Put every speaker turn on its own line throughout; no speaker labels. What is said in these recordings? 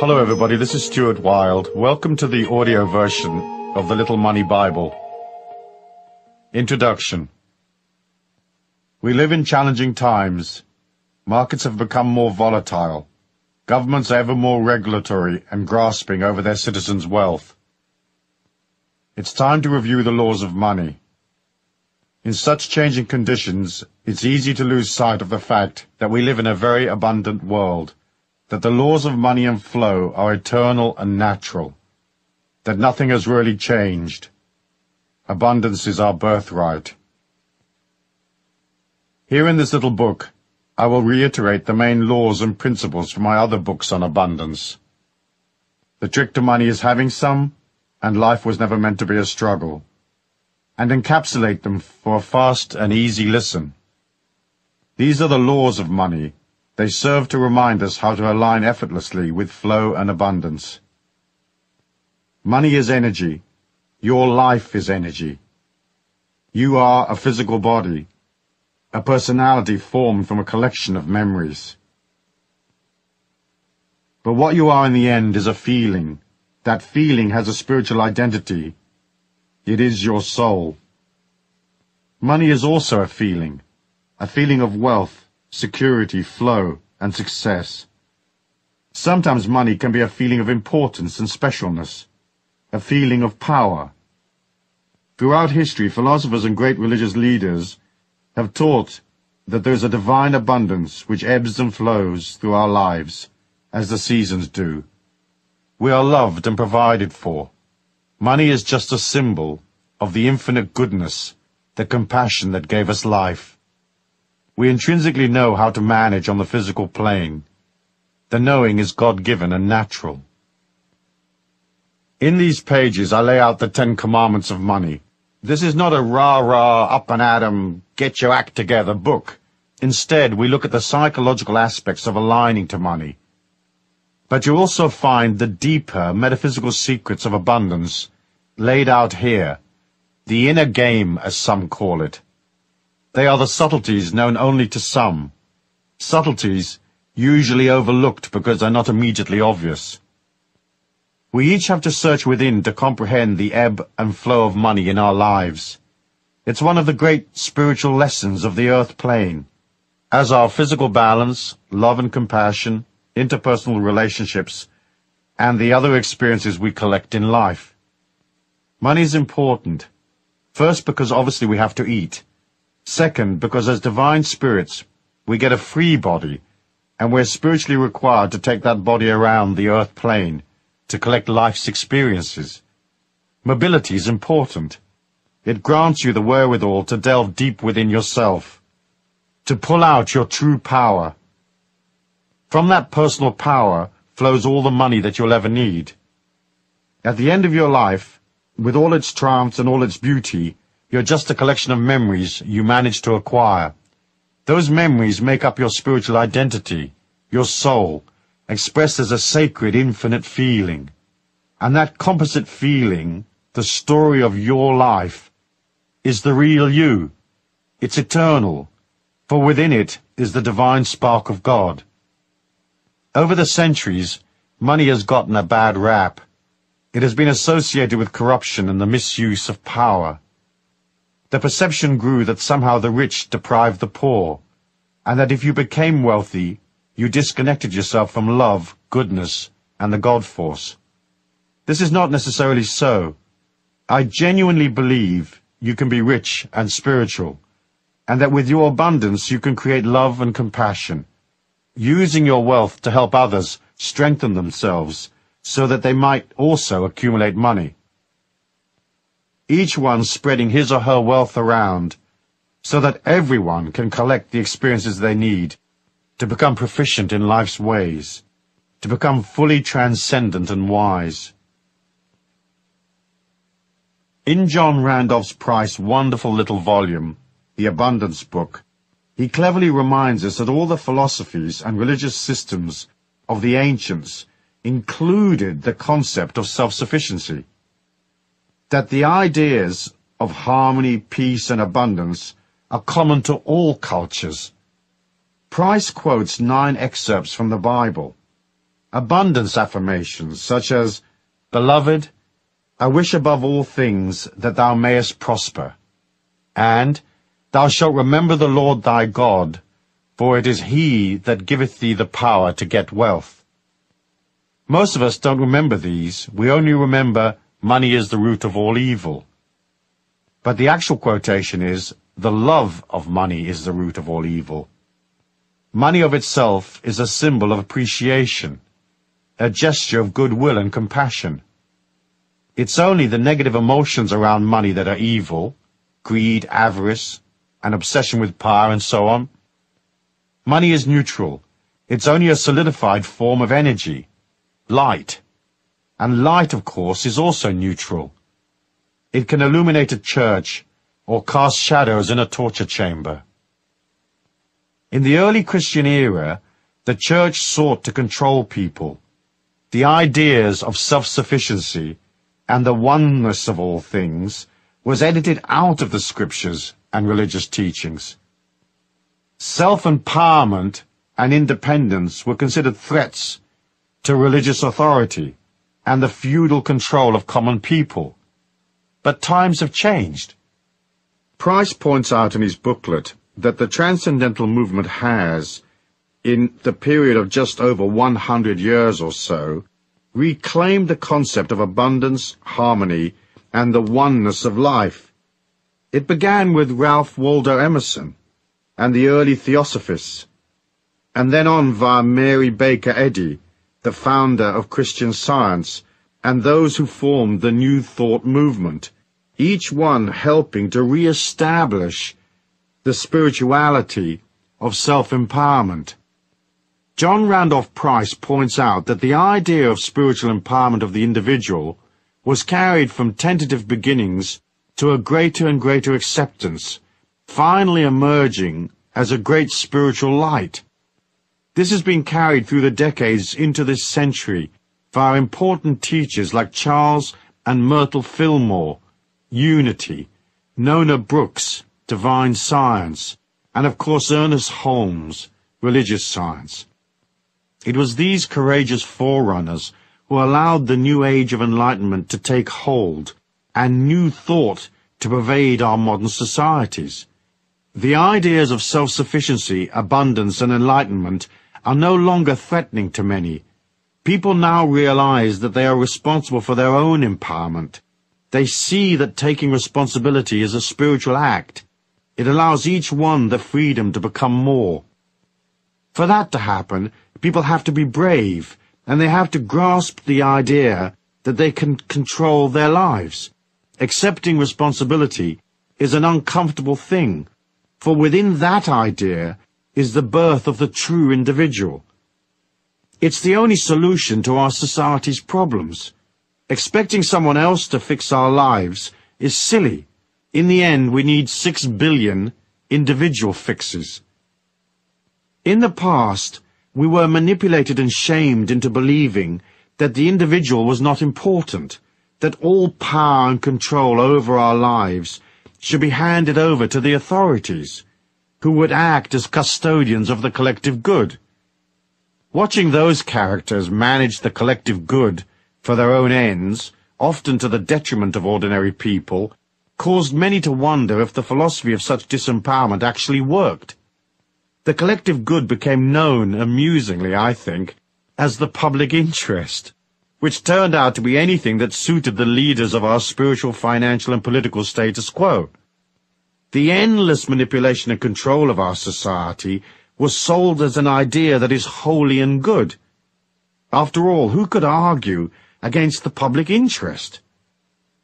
Hello everybody, this is Stuart Wilde. Welcome to the audio version of the Little Money Bible. Introduction. We live in challenging times. Markets have become more volatile. Governments are ever more regulatory and grasping over their citizens' wealth. It's time to review the laws of money. In such changing conditions, it's easy to lose sight of the fact that we live in a very abundant world, that the laws of money and flow are eternal and natural, that nothing has really changed. Abundance is our birthright. Here in this little book, I will reiterate the main laws and principles from my other books on abundance. The trick to money is having some, and life was never meant to be a struggle, and encapsulate them for a fast and easy listen. These are the laws of money. They serve to remind us how to align effortlessly with flow and abundance. Money is energy. Your life is energy. You are a physical body, a personality formed from a collection of memories. But what you are in the end is a feeling. That feeling has a spiritual identity. It is your soul. Money is also a feeling of wealth, security, flow, and success. Sometimes money can be a feeling of importance and specialness, a feeling of power. Throughout history, philosophers and great religious leaders have taught that there is a divine abundance which ebbs and flows through our lives, as the seasons do. We are loved and provided for. Money is just a symbol of the infinite goodness, the compassion that gave us life. We intrinsically know how to manage on the physical plane. The knowing is God-given and natural. In these pages, I lay out the 10 commandments of money. This is not a rah-rah, up-and-at-'em, get-your-act-together book. Instead, we look at the psychological aspects of aligning to money. But you also find the deeper metaphysical secrets of abundance laid out here, the inner game, as some call it. They are the subtleties known only to some, subtleties usually overlooked because they're not immediately obvious. We each have to search within to comprehend the ebb and flow of money in our lives. It's one of the great spiritual lessons of the earth plane, as are physical balance, love and compassion, interpersonal relationships, and the other experiences we collect in life. Money is important. First, because obviously we have to eat. Second, because as divine spirits, we get a free body, and we're spiritually required to take that body around the earth plane to collect life's experiences. Mobility is important. It grants you the wherewithal to delve deep within yourself, to pull out your true power. From that personal power flows all the money that you'll ever need. At the end of your life, with all its triumphs and all its beauty, you're just a collection of memories you managed to acquire. Those memories make up your spiritual identity, your soul, expressed as a sacred, infinite feeling. And that composite feeling, the story of your life, is the real you. It's eternal, for within it is the divine spark of God. Over the centuries, money has gotten a bad rap. It has been associated with corruption and the misuse of power. The perception grew that somehow the rich deprived the poor, and that if you became wealthy, you disconnected yourself from love, goodness, and the God force. This is not necessarily so. I genuinely believe you can be rich and spiritual, and that with your abundance you can create love and compassion, using your wealth to help others strengthen themselves so that they might also accumulate money. Each one spreading his or her wealth around so that everyone can collect the experiences they need to become proficient in life's ways, to become fully transcendent and wise. In John Randolph Price's wonderful little volume, The Abundance Book, he cleverly reminds us that all the philosophies and religious systems of the ancients included the concept of self-sufficiency, that the ideas of harmony, peace, and abundance are common to all cultures. Price quotes 9 excerpts from the Bible, abundance affirmations such as, "Beloved, I wish above all things that thou mayest prosper," and "Thou shalt remember the Lord thy God, for it is he that giveth thee the power to get wealth." Most of us don't remember these. We only remember, "Money is the root of all evil." But the actual quotation is, "The love of money is the root of all evil." Money of itself is a symbol of appreciation, a gesture of goodwill and compassion. It's only the negative emotions around money that are evil: greed, avarice, an obsession with power, and so on. Money is neutral. It's only a solidified form of energy, light. And light, of course, is also neutral. It can illuminate a church or cast shadows in a torture chamber. In the early Christian era, the church sought to control people. The ideas of self-sufficiency and the oneness of all things was edited out of the scriptures and religious teachings. Self-empowerment and independence were considered threats to religious authority and the feudal control of common people. But times have changed. Price points out in his booklet that the transcendental movement has, in the period of just over 100 years or so, reclaimed the concept of abundance, harmony, and the oneness of life. It began with Ralph Waldo Emerson and the early Theosophists, and then on via Mary Baker Eddy, the founder of Christian Science, and those who formed the New Thought movement, each one helping to re-establish the spirituality of self-empowerment. John Randolph Price points out that the idea of spiritual empowerment of the individual was carried from tentative beginnings to a greater and greater acceptance, finally emerging as a great spiritual light. This has been carried through the decades into this century via important teachers like Charles and Myrtle Fillmore, Unity, Nona Brooks, Divine Science, and of course Ernest Holmes, Religious Science. It was these courageous forerunners who allowed the new age of enlightenment to take hold and new thought to pervade our modern societies. The ideas of self-sufficiency, abundance, and enlightenment are no longer threatening to many. People now realize that they are responsible for their own empowerment. They see that taking responsibility is a spiritual act. It allows each one the freedom to become more. For that to happen, people have to be brave, and they have to grasp the idea that they can control their lives. Accepting responsibility is an uncomfortable thing, for within that idea is the birth of the true individual. It's the only solution to our society's problems. Expecting someone else to fix our lives is silly. In the end, we need 6 billion individual fixes. In the past, we were manipulated and shamed into believing that the individual was not important, that all power and control over our lives should be handed over to the authorities, who would act as custodians of the collective good. Watching those characters manage the collective good for their own ends, often to the detriment of ordinary people, caused many to wonder if the philosophy of such disempowerment actually worked. The collective good became known, amusingly, I think, as the public interest, which turned out to be anything that suited the leaders of our spiritual, financial, and political status quo. The endless manipulation and control of our society was sold as an idea that is holy and good. After all, who could argue against the public interest?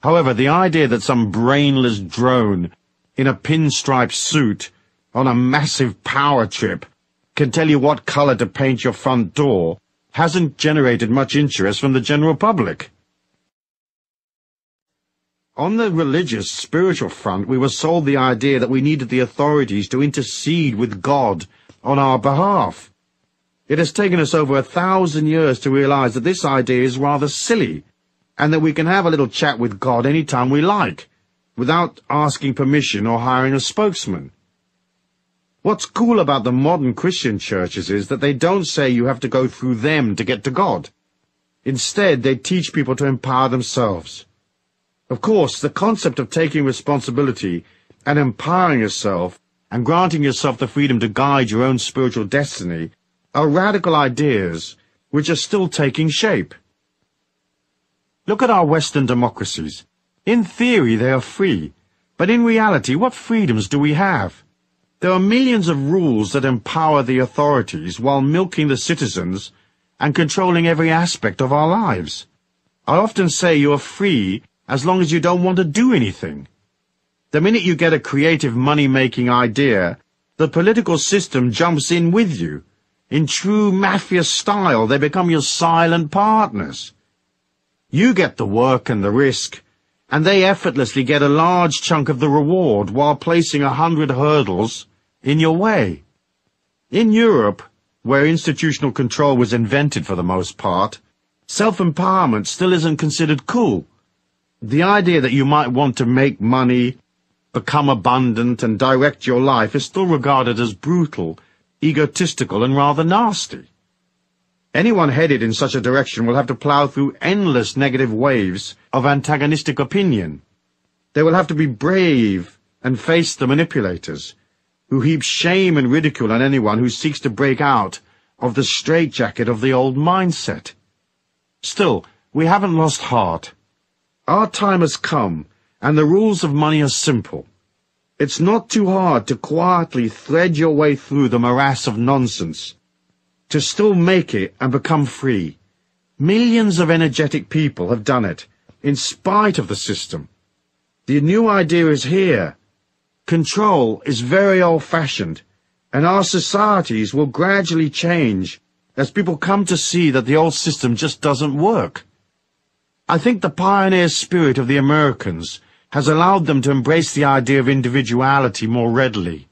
However, the idea that some brainless drone in a pinstripe suit on a massive power trip can tell you what color to paint your front door hasn't generated much interest from the general public. On the religious, spiritual front, we were sold the idea that we needed the authorities to intercede with God on our behalf. It has taken us over 1,000 years to realize that this idea is rather silly, and that we can have a little chat with God any time we like, without asking permission or hiring a spokesman. What's cool about the modern Christian churches is that they don't say you have to go through them to get to God. Instead, they teach people to empower themselves. Of course, the concept of taking responsibility and empowering yourself and granting yourself the freedom to guide your own spiritual destiny are radical ideas which are still taking shape. Look at our Western democracies. In theory, they are free, but in reality, what freedoms do we have? There are millions of rules that empower the authorities while milking the citizens and controlling every aspect of our lives. I often say you are free as long as you don't want to do anything. The minute you get a creative money-making idea, the political system jumps in with you. In true mafia style, they become your silent partners. You get the work and the risk, and they effortlessly get a large chunk of the reward while placing 100 hurdles in your way. In Europe, where institutional control was invented for the most part, self-empowerment still isn't considered cool. The idea that you might want to make money, become abundant, and direct your life is still regarded as brutal, egotistical, and rather nasty. Anyone headed in such a direction will have to plow through endless negative waves of antagonistic opinion. They will have to be brave and face the manipulators, who heap shame and ridicule on anyone who seeks to break out of the straitjacket of the old mindset. Still, we haven't lost heart. Our time has come, and the rules of money are simple. It's not too hard to quietly thread your way through the morass of nonsense, to still make it and become free. Millions of energetic people have done it, in spite of the system. The new idea is here. Control is very old-fashioned, and our societies will gradually change as people come to see that the old system just doesn't work. I think the pioneer spirit of the Americans has allowed them to embrace the idea of individuality more readily.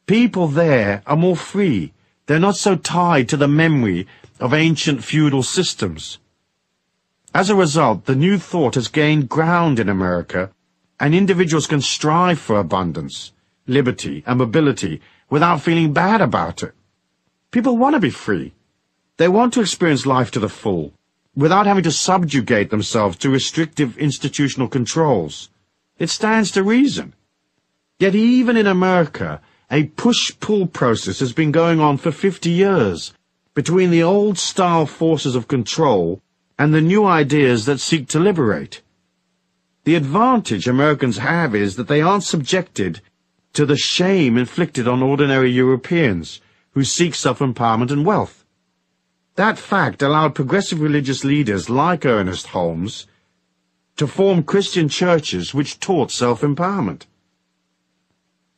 People there are more free. They're not so tied to the memory of ancient feudal systems. As a result, the new thought has gained ground in America, and individuals can strive for abundance, liberty, and mobility without feeling bad about it. People want to be free. They want to experience life to the full, without having to subjugate themselves to restrictive institutional controls. It stands to reason. Yet even in America, a push-pull process has been going on for 50 years between the old-style forces of control and the new ideas that seek to liberate. The advantage Americans have is that they aren't subjected to the shame inflicted on ordinary Europeans who seek self-empowerment and wealth. That fact allowed progressive religious leaders like Ernest Holmes to form Christian churches which taught self-empowerment.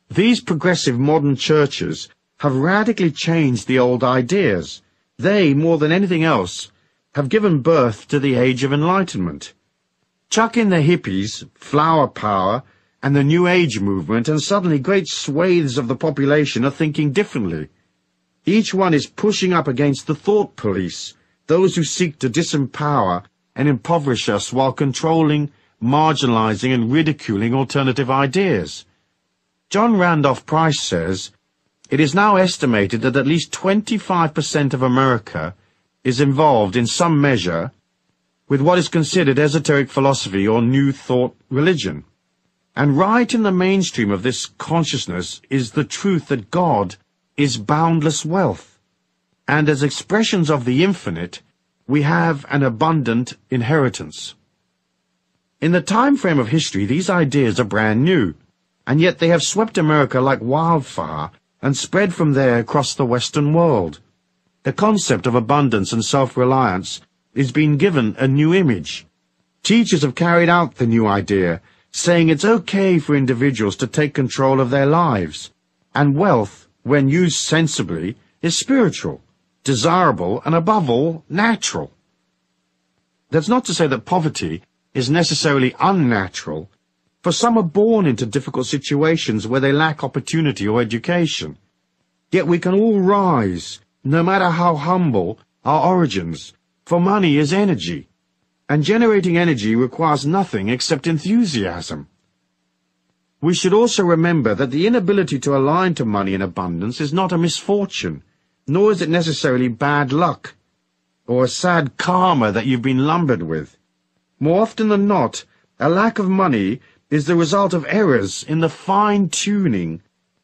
These progressive modern churches have radically changed the old ideas. They, more than anything else, have given birth to the Age of Enlightenment. Chuck in the hippies, flower power, and the New Age movement, and suddenly great swathes of the population are thinking differently. Each one is pushing up against the thought police, those who seek to disempower and impoverish us while controlling, marginalizing, and ridiculing alternative ideas. John Randolph Price says, "It is now estimated that at least 25% of America is involved in some measure with what is considered esoteric philosophy or New Thought religion. And right in the mainstream of this consciousness is the truth that God is boundless wealth, and as expressions of the infinite, we have an abundant inheritance." In the time frame of history, these ideas are brand new, and yet they have swept America like wildfire and spread from there across the Western world. The concept of abundance and self-reliance is being given a new image. Teachers have carried out the new idea, saying it's okay for individuals to take control of their lives, and wealth, when used sensibly, is spiritual, desirable, and above all, natural. That's not to say that poverty is necessarily unnatural, for some are born into difficult situations where they lack opportunity or education. Yet we can all rise, no matter how humble our origins, for money is energy, and generating energy requires nothing except enthusiasm. We should also remember that the inability to align to money in abundance is not a misfortune, nor is it necessarily bad luck, or a sad karma that you've been lumbered with. More often than not, a lack of money is the result of errors in the fine-tuning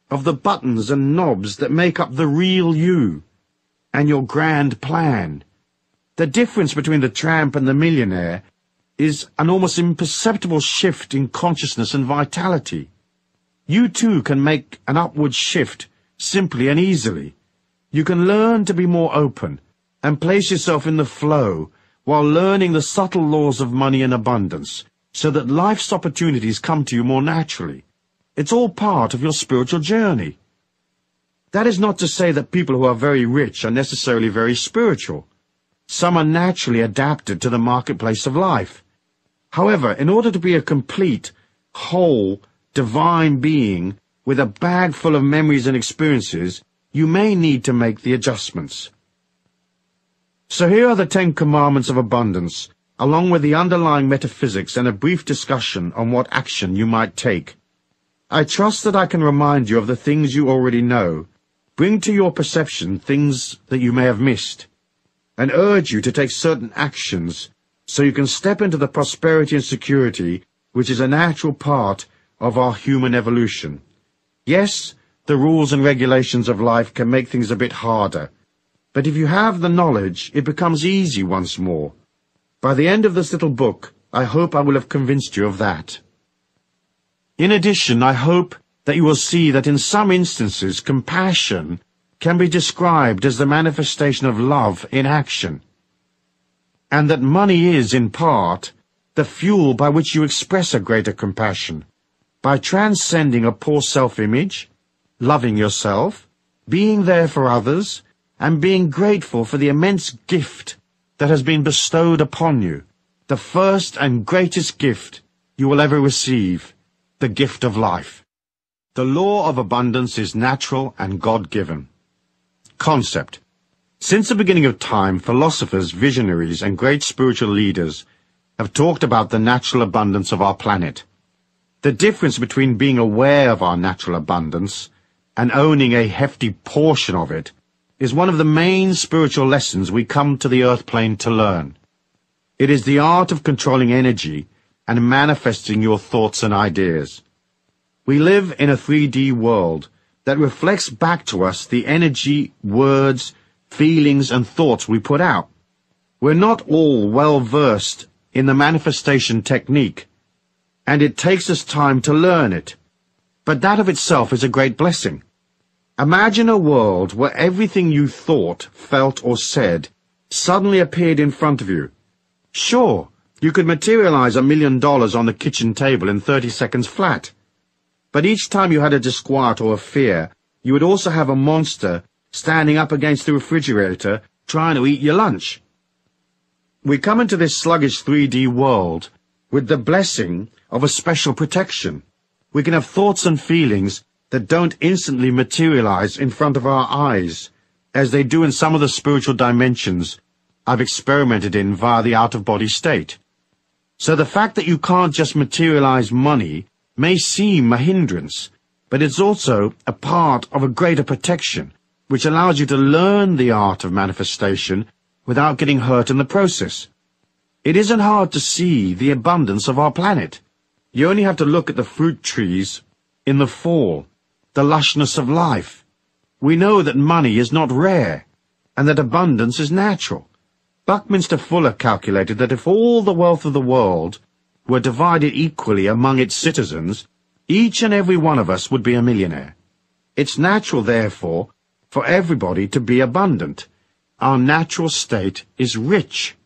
of the buttons and knobs that make up the real you and your grand plan. The difference between the tramp and the millionaire is an almost imperceptible shift in consciousness and vitality. You too can make an upward shift simply and easily. You can learn to be more open and place yourself in the flow while learning the subtle laws of money and abundance, so that life's opportunities come to you more naturally. It's all part of your spiritual journey. That is not to say that people who are very rich are necessarily very spiritual. Some are naturally adapted to the marketplace of life. However, in order to be a complete, whole, divine being with a bag full of memories and experiences, you may need to make the adjustments. So here are the 10 Commandments of Abundance, along with the underlying metaphysics and a brief discussion on what action you might take. I trust that I can remind you of the things you already know, bring to your perception things that you may have missed, and urge you to take certain actions so you can step into the prosperity and security which is a natural part of our human evolution. Yes, the rules and regulations of life can make things a bit harder, but if you have the knowledge, it becomes easy once more. By the end of this little book, I hope I will have convinced you of that. In addition, I hope that you will see that in some instances compassion can be described as the manifestation of love in action, and that money is, in part, the fuel by which you express a greater compassion, by transcending a poor self-image, loving yourself, being there for others, and being grateful for the immense gift that has been bestowed upon you, the first and greatest gift you will ever receive, the gift of life. The law of abundance is natural and God-given. Concept. Since the beginning of time, philosophers, visionaries, and great spiritual leaders have talked about the natural abundance of our planet. The difference between being aware of our natural abundance and owning a hefty portion of it is one of the main spiritual lessons we come to the earth plane to learn. It is the art of controlling energy and manifesting your thoughts and ideas. We live in a 3D world that reflects back to us the energy, words, feelings, and thoughts we put out. We're not all well versed in the manifestation technique, and it takes us time to learn it. But that of itself is a great blessing. Imagine a world where everything you thought, felt, or said suddenly appeared in front of you. Sure, you could materialize $1 million on the kitchen table in 30 seconds flat. But each time you had a disquiet or a fear, you would also have a monster standing up against the refrigerator trying to eat your lunch. We come into this sluggish 3D world with the blessing of a special protection. We can have thoughts and feelings that don't instantly materialize in front of our eyes, as they do in some of the spiritual dimensions I've experimented in via the out-of-body state. So the fact that you can't just materialize money may seem a hindrance, but it's also a part of a greater protection, which allows you to learn the art of manifestation without getting hurt in the process. It isn't hard to see the abundance of our planet. You only have to look at the fruit trees in the fall, the lushness of life. We know that money is not rare, and that abundance is natural. Buckminster Fuller calculated that if all the wealth of the world were divided equally among its citizens, each and every one of us would be a millionaire. It's natural, therefore, for everybody to be abundant. Our natural state is rich.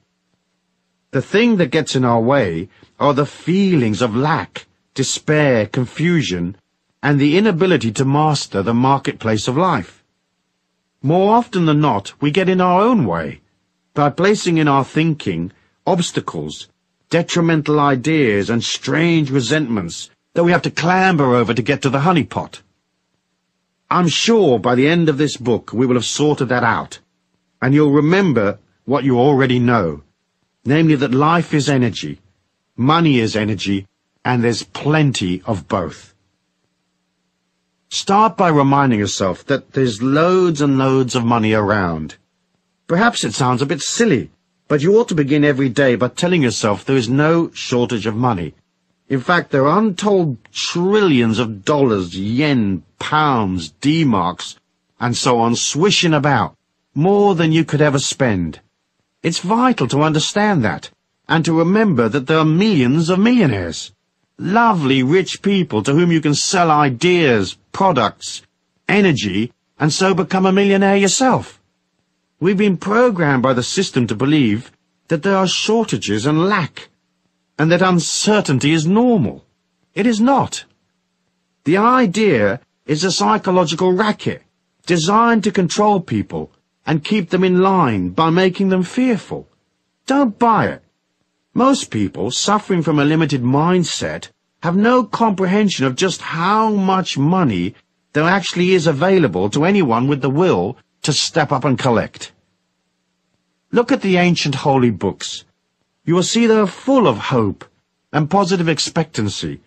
The thing that gets in our way are the feelings of lack, despair, confusion, and the inability to master the marketplace of life. More often than not, we get in our own way by placing in our thinking obstacles, detrimental ideas, and strange resentments that we have to clamber over to get to the honeypot. I'm sure by the end of this book we will have sorted that out, and you'll remember what you already know, namely that life is energy, money is energy, and there's plenty of both. Start by reminding yourself that there's loads and loads of money around. Perhaps it sounds a bit silly, but you ought to begin every day by telling yourself there is no shortage of money. In fact, there are untold trillions of dollars, yen, pounds, D-marks, and so on swishing about, more than you could ever spend. It's vital to understand that, and to remember that there are millions of millionaires. Lovely, rich people to whom you can sell ideas, products, energy, and so become a millionaire yourself. We've been programmed by the system to believe that there are shortages and lack, and that uncertainty is normal. It is not. The idea is a psychological racket designed to control people and keep them in line by making them fearful. Don't buy it. Most people suffering from a limited mindset have no comprehension of just how much money there actually is available to anyone with the will to step up and collect. Look at the ancient holy books. You will see they are full of hope and positive expectancy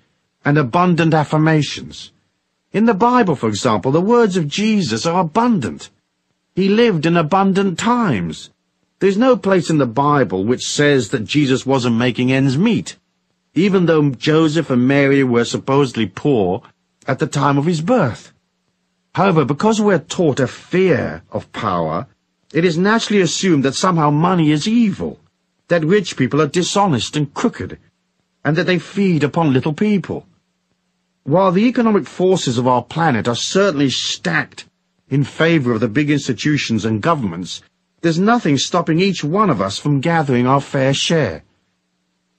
and abundant affirmations. In the Bible, for example, the words of Jesus are abundant. He lived in abundant times. There's no place in the Bible which says that Jesus wasn't making ends meet, even though Joseph and Mary were supposedly poor at the time of his birth. However, because we're taught a fear of power, it is naturally assumed that somehow money is evil, that rich people are dishonest and crooked, and that they feed upon little people. While the economic forces of our planet are certainly stacked in favor of the big institutions and governments, there's nothing stopping each one of us from gathering our fair share.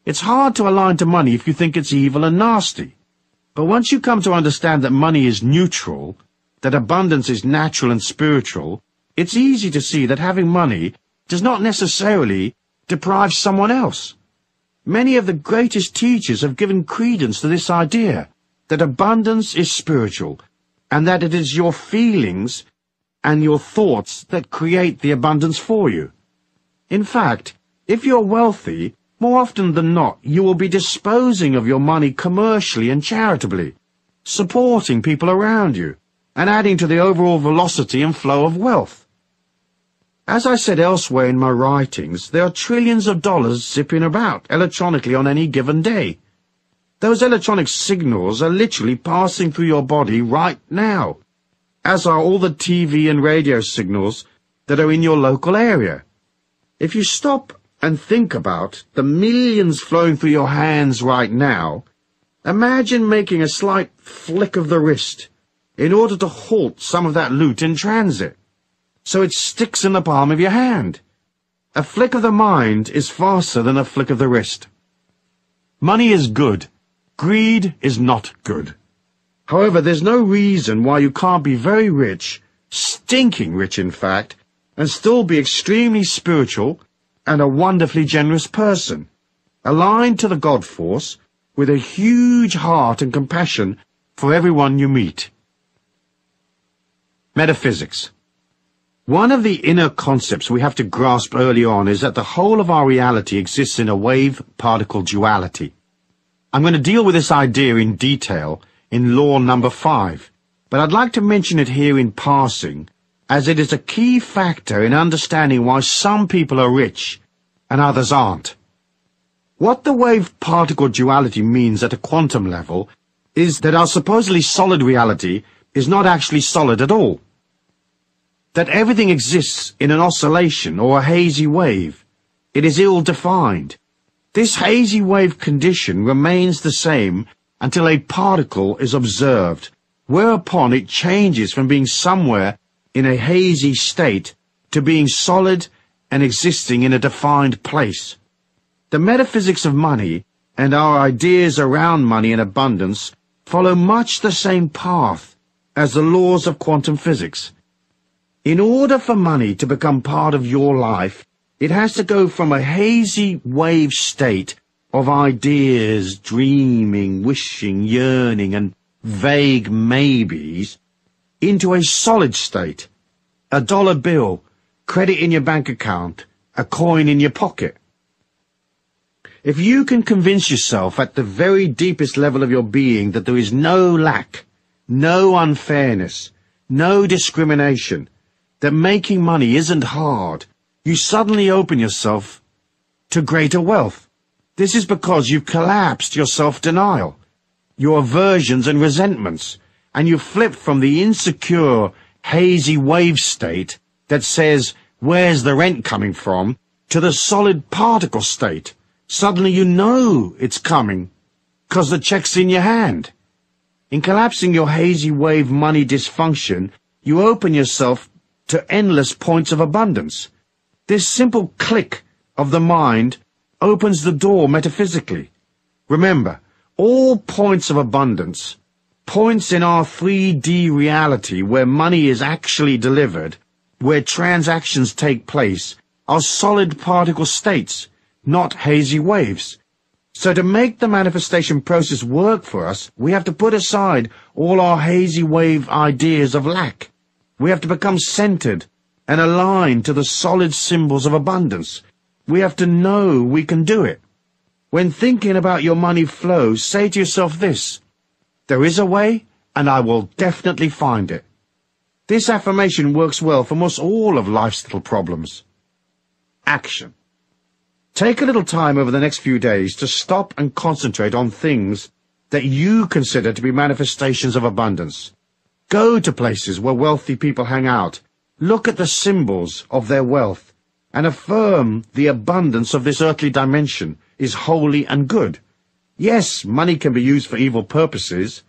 It's hard to align to money if you think it's evil and nasty. But once you come to understand that money is neutral, that abundance is natural and spiritual, it's easy to see that having money does not necessarily deprive someone else. Many of the greatest teachers have given credence to this idea, that abundance is spiritual, and that it is your feelings and your thoughts that create the abundance for you. In fact, if you're wealthy, more often than not, you will be disposing of your money commercially and charitably, supporting people around you, and adding to the overall velocity and flow of wealth. As I said elsewhere in my writings, there are trillions of dollars zipping about electronically on any given day. Those electronic signals are literally passing through your body right now, as are all the TV and radio signals that are in your local area. If you stop and think about the millions flowing through your hands right now, imagine making a slight flick of the wrist in order to halt some of that loot in transit, so it sticks in the palm of your hand. A flick of the mind is faster than a flick of the wrist. Money is good. Greed is not good. However, there's no reason why you can't be very rich, stinking rich in fact, and still be extremely spiritual and a wonderfully generous person, aligned to the God force, with a huge heart and compassion for everyone you meet. Metaphysics. One of the inner concepts we have to grasp early on is that the whole of our reality exists in a wave-particle duality. I'm going to deal with this idea in detail in law number 5, but I'd like to mention it here in passing, as it is a key factor in understanding why some people are rich and others aren't. What the wave-particle duality means at a quantum level is that our supposedly solid reality is not actually solid at all. That everything exists in an oscillation or a hazy wave. It is ill-defined. This hazy wave condition remains the same until a particle is observed, whereupon it changes from being somewhere in a hazy state to being solid and existing in a defined place. The metaphysics of money and our ideas around money and abundance follow much the same path as the laws of quantum physics. In order for money to become part of your life, it has to go from a hazy wave state of ideas, dreaming, wishing, yearning, and vague maybes, into a solid state, a dollar bill, credit in your bank account, a coin in your pocket. If you can convince yourself at the very deepest level of your being that there is no lack, no unfairness, no discrimination, that making money isn't hard, you suddenly open yourself to greater wealth. This is because you've collapsed your self-denial, your aversions and resentments, and you've flipped from the insecure, hazy wave state that says, "Where's the rent coming from?" to the solid particle state. Suddenly you know it's coming, 'cause the check's in your hand. In collapsing your hazy wave money dysfunction, you open yourself to endless points of abundance. This simple click of the mind opens the door metaphysically. Remember, all points of abundance, points in our 3D reality where money is actually delivered, where transactions take place, are solid particle states, not hazy waves. So to make the manifestation process work for us, we have to put aside all our hazy wave ideas of lack. We have to become centered and aligned to the solid symbols of abundance. We have to know we can do it. When thinking about your money flow, say to yourself this: there is a way, and I will definitely find it. This affirmation works well for most all of life's little problems. Action. Take a little time over the next few days to stop and concentrate on things that you consider to be manifestations of abundance. Go to places where wealthy people hang out. Look at the symbols of their wealth and affirm the abundance of this earthly dimension is holy and good. Yes, money can be used for evil purposes,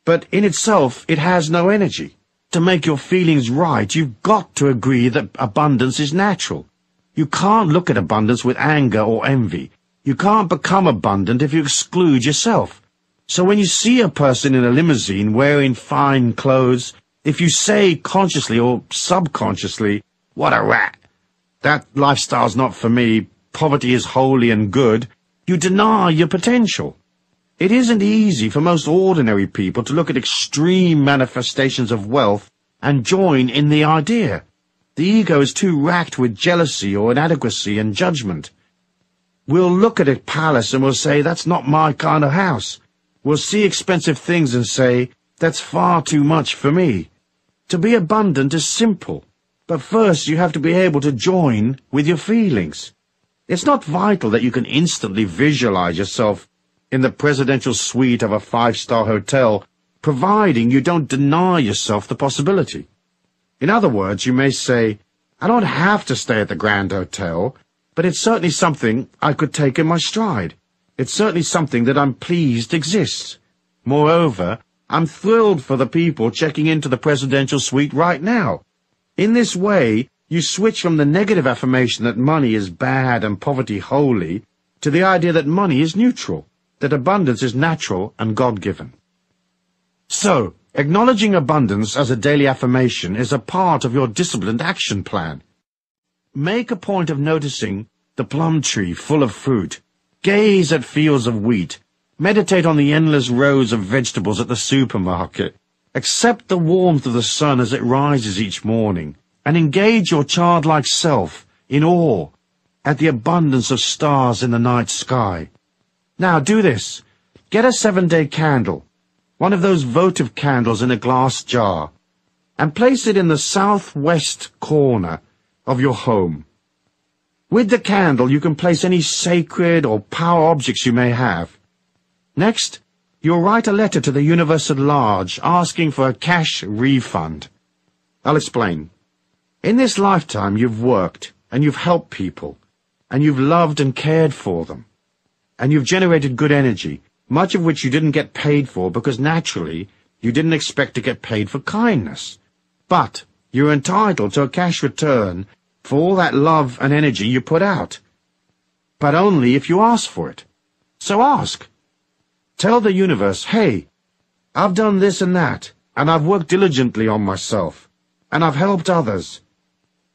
but in itself it has no energy. To make your feelings right, you've got to agree that abundance is natural. You can't look at abundance with anger or envy. You can't become abundant if you exclude yourself. So when you see a person in a limousine wearing fine clothes, if you say consciously or subconsciously, "What a rat! That lifestyle's not for me. Poverty is holy and good," you deny your potential. It isn't easy for most ordinary people to look at extreme manifestations of wealth and join in the idea. The ego is too racked with jealousy or inadequacy and judgment. We'll look at a palace and we'll say, "That's not my kind of house." We'll see expensive things and say, "That's far too much for me." To be abundant is simple, but first you have to be able to join with your feelings. It's not vital that you can instantly visualize yourself in the presidential suite of a 5-star hotel, providing you don't deny yourself the possibility. In other words, you may say, "I don't have to stay at the Grand Hotel, but it's certainly something I could take in my stride. It's certainly something that I'm pleased exists. Moreover, I'm thrilled for the people checking into the presidential suite right now." In this way, you switch from the negative affirmation that money is bad and poverty holy to the idea that money is neutral, that abundance is natural and God-given. So, acknowledging abundance as a daily affirmation is a part of your disciplined action plan. Make a point of noticing the plum tree full of fruit. Gaze at fields of wheat. Meditate on the endless rows of vegetables at the supermarket. Accept the warmth of the sun as it rises each morning, and engage your childlike self in awe at the abundance of stars in the night sky. Now do this. Get a 7-day candle, one of those votive candles in a glass jar, and place it in the southwest corner of your home. With the candle, you can place any sacred or power objects you may have. Next, you'll write a letter to the universe at large asking for a cash refund. I'll explain. In this lifetime, you've worked, and you've helped people, and you've loved and cared for them, and you've generated good energy, much of which you didn't get paid for because naturally you didn't expect to get paid for kindness. But you're entitled to a cash return for all that love and energy you put out. But only if you ask for it. So ask. Tell the universe, "Hey, I've done this and that, and I've worked diligently on myself, and I've helped others.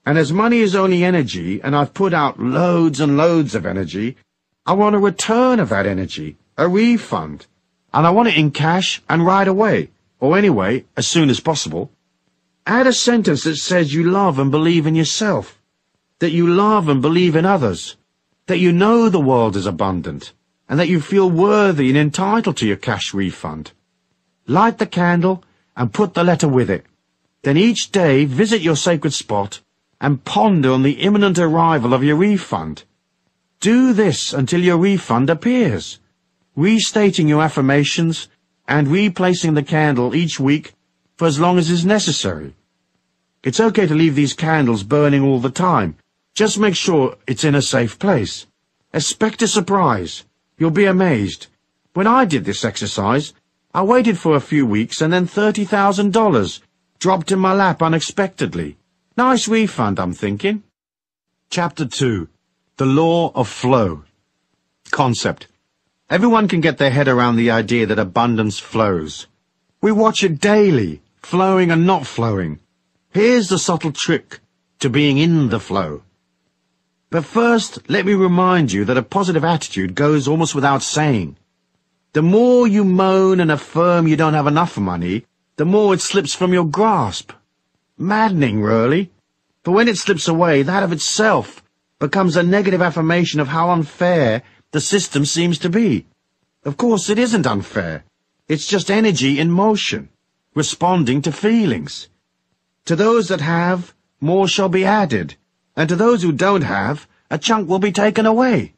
And as money is only energy, and I've put out loads and loads of energy, I want a return of that energy, a refund, and I want it in cash and right away, or anyway, as soon as possible." Add a sentence that says you love and believe in yourself, that you love and believe in others, that you know the world is abundant, and that you feel worthy and entitled to your cash refund. Light the candle and put the letter with it. Then each day visit your sacred spot and ponder on the imminent arrival of your refund. Do this until your refund appears, restating your affirmations and replacing the candle each week for as long as is necessary. It's okay to leave these candles burning all the time. Just make sure it's in a safe place. Expect a surprise. You'll be amazed. When I did this exercise, I waited for a few weeks and then $30,000 dropped in my lap unexpectedly. Nice refund, I'm thinking. Chapter 2. The Law of Flow. Concept. Everyone can get their head around the idea that abundance flows. We watch it daily, flowing and not flowing. Here's the subtle trick to being in the flow. But first, let me remind you that a positive attitude goes almost without saying. The more you moan and affirm you don't have enough money, the more it slips from your grasp. Maddening, really. But when it slips away, that of itself becomes a negative affirmation of how unfair the system seems to be. Of course, it isn't unfair. It's just energy in motion, responding to feelings. To those that have, more shall be added, and to those who don't have, a chunk will be taken away.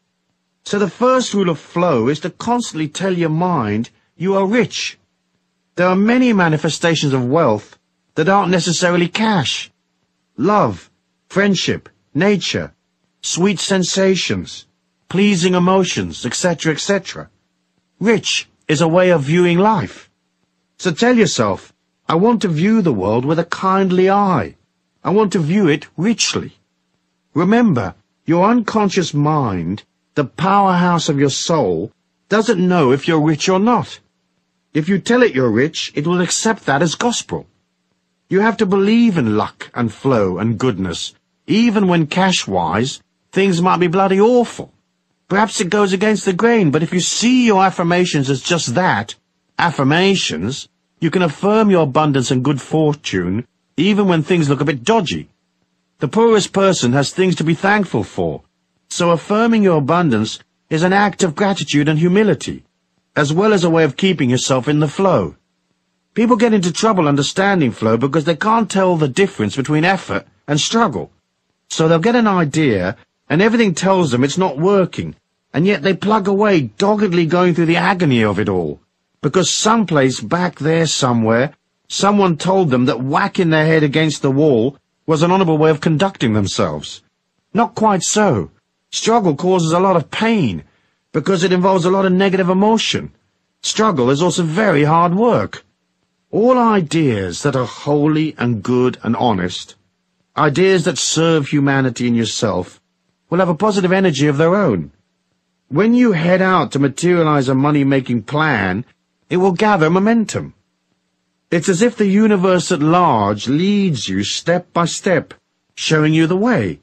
So the first rule of flow is to constantly tell your mind you are rich. There are many manifestations of wealth that aren't necessarily cash. Love, friendship, nature, sweet sensations, pleasing emotions, etc., etc. Rich is a way of viewing life. So tell yourself, I want to view the world with a kindly eye. I want to view it richly. Remember, your unconscious mind, the powerhouse of your soul, doesn't know if you're rich or not. If you tell it you're rich, it will accept that as gospel. You have to believe in luck and flow and goodness, even when cash-wise, things might be bloody awful. Perhaps it goes against the grain, but if you see your affirmations as just that, affirmations, you can affirm your abundance and good fortune even when things look a bit dodgy. The poorest person has things to be thankful for, so affirming your abundance is an act of gratitude and humility, as well as a way of keeping yourself in the flow. People get into trouble understanding flow because they can't tell the difference between effort and struggle. So they'll get an idea, and everything tells them it's not working, and yet they plug away, doggedly going through the agony of it all, because someplace back there somewhere, someone told them that whacking their head against the wall was an honorable way of conducting themselves. Not quite so. Struggle causes a lot of pain, because it involves a lot of negative emotion. Struggle is also very hard work. All ideas that are holy and good and honest, ideas that serve humanity and yourself, will have a positive energy of their own. When you head out to materialize a money-making plan, it will gather momentum. It's as if the universe at large leads you step by step, showing you the way.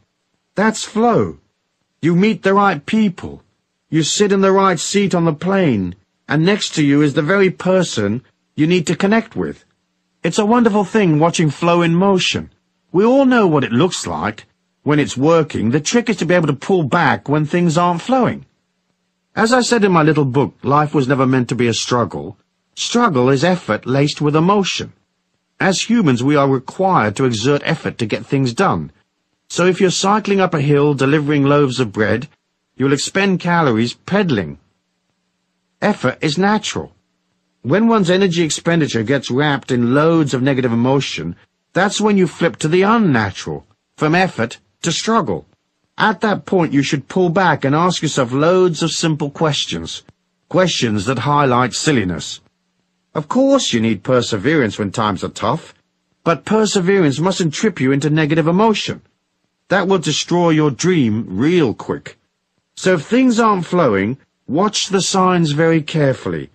That's flow. You meet the right people. You sit in the right seat on the plane, and next to you is the very person you need to connect with. It's a wonderful thing watching flow in motion. We all know what it looks like when it's working. The trick is to be able to pull back when things aren't flowing. As I said in my little book, life was never meant to be a struggle. Struggle is effort laced with emotion. As humans, we are required to exert effort to get things done. So if you're cycling up a hill delivering loaves of bread, you'll expend calories pedaling. Effort is natural. When one's energy expenditure gets wrapped in loads of negative emotion, that's when you flip to the unnatural, from effort to struggle. At that point, you should pull back and ask yourself loads of simple questions, questions that highlight silliness. Of course you need perseverance when times are tough, but perseverance mustn't trip you into negative emotion. That will destroy your dream real quick. So if things aren't flowing, watch the signs very carefully.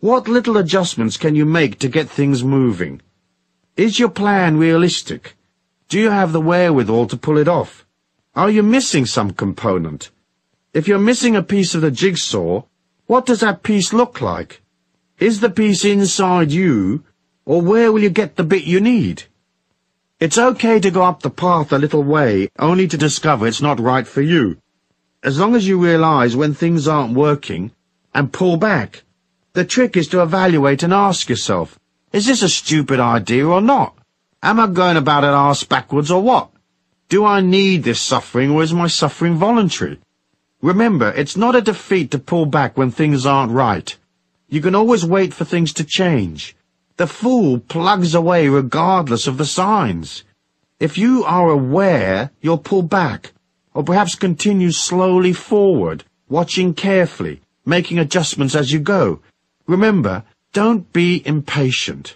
What little adjustments can you make to get things moving? Is your plan realistic? Do you have the wherewithal to pull it off? Are you missing some component? If you're missing a piece of the jigsaw, what does that piece look like? Is the piece inside you, or where will you get the bit you need? It's okay to go up the path a little way, only to discover it's not right for you. As long as you realize when things aren't working, and pull back. The trick is to evaluate and ask yourself, Is this a stupid idea or not? Am I going about it arse backwards or what? Do I need this suffering, or is my suffering voluntary? Remember, it's not a defeat to pull back when things aren't right. You can always wait for things to change. The fool plugs away regardless of the signs. If you are aware, you'll pull back, or perhaps continue slowly forward, watching carefully, making adjustments as you go. Remember, don't be impatient.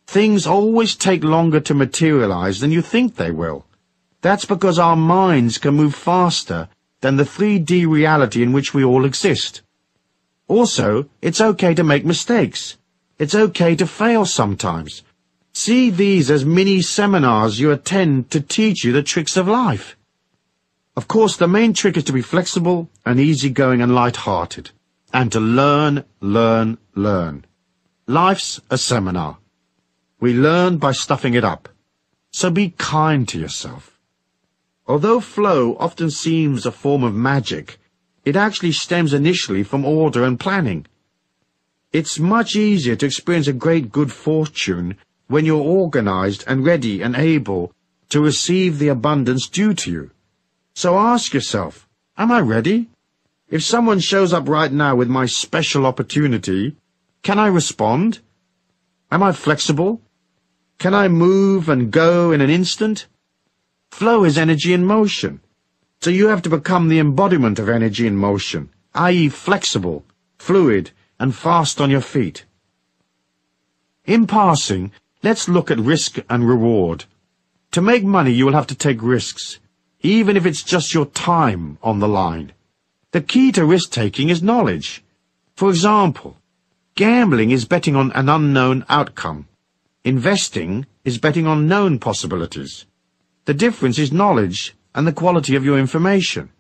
Things always take longer to materialize than you think they will. That's because our minds can move faster than the 3D reality in which we all exist. Also, it's okay to make mistakes. It's okay to fail sometimes. See these as mini seminars you attend to teach you the tricks of life. Of course, the main trick is to be flexible and easygoing and light-hearted, and to learn, learn, learn. Life's a seminar. We learn by stuffing it up. So be kind to yourself. Although flow often seems a form of magic, it actually stems initially from order and planning. It's much easier to experience a great good fortune when you're organized and ready and able to receive the abundance due to you. So ask yourself, am I ready? If someone shows up right now with my special opportunity, can I respond? Am I flexible? Can I move and go in an instant? Flow is energy in motion, so you have to become the embodiment of energy in motion, i.e. flexible, fluid, and fast on your feet. In passing, let's look at risk and reward. To make money, you will have to take risks, even if it's just your time on the line. The key to risk-taking is knowledge. For example, gambling is betting on an unknown outcome. Investing is betting on known possibilities. The difference is knowledge and the quality of your information.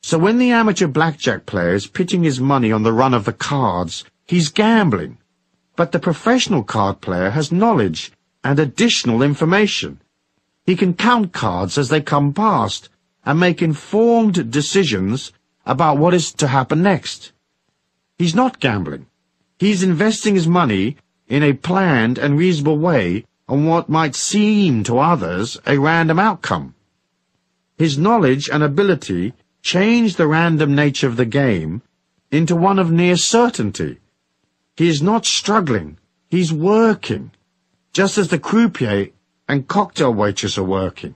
So when the amateur blackjack player is pitching his money on the run of the cards, he's gambling. But the professional card player has knowledge and additional information. He can count cards as they come past and make informed decisions about what is to happen next. He's not gambling. He's investing his money in a planned and reasonable way on what might seem to others a random outcome. His knowledge and ability change the random nature of the game into one of near certainty. He is not struggling, he's working, just as the croupier and cocktail waitress are working.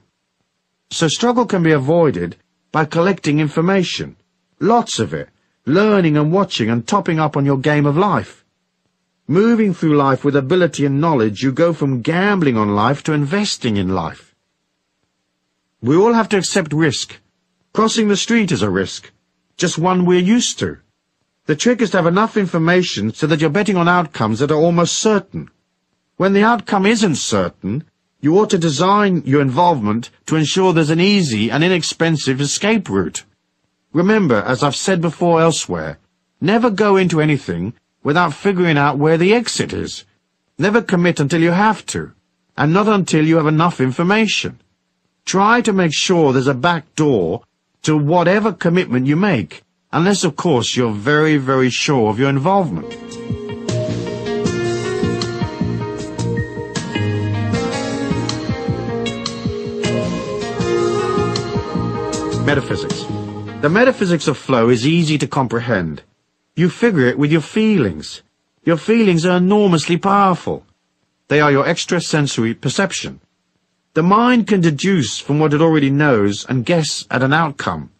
So struggle can be avoided by collecting information, lots of it, learning and watching and topping up on your game of life. Moving through life with ability and knowledge, you go from gambling on life to investing in life. We all have to accept risk. Crossing the street is a risk, just one we're used to. The trick is to have enough information so that you're betting on outcomes that are almost certain. When the outcome isn't certain, you ought to design your involvement to ensure there's an easy and inexpensive escape route. Remember, as I've said before elsewhere, never go into anything without figuring out where the exit is. Never commit until you have to, and not until you have enough information. Try to make sure there's a back door to whatever commitment you make, unless, of course, you're very, very sure of your involvement. Metaphysics. The metaphysics of flow is easy to comprehend. You figure it with your feelings. Your feelings are enormously powerful. They are your extrasensory perception. The mind can deduce from what it already knows and guess at an outcome.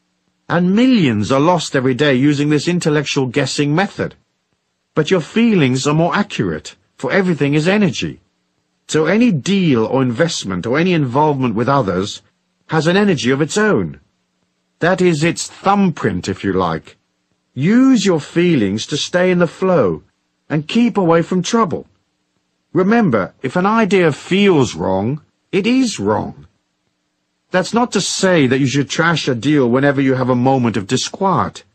And millions are lost every day using this intellectual guessing method. But your feelings are more accurate, for everything is energy. So any deal or investment or any involvement with others has an energy of its own. That is its thumbprint, if you like. Use your feelings to stay in the flow and keep away from trouble. Remember, if an idea feels wrong, it is wrong. That's not to say that you should trash a deal whenever you have a moment of disquiet.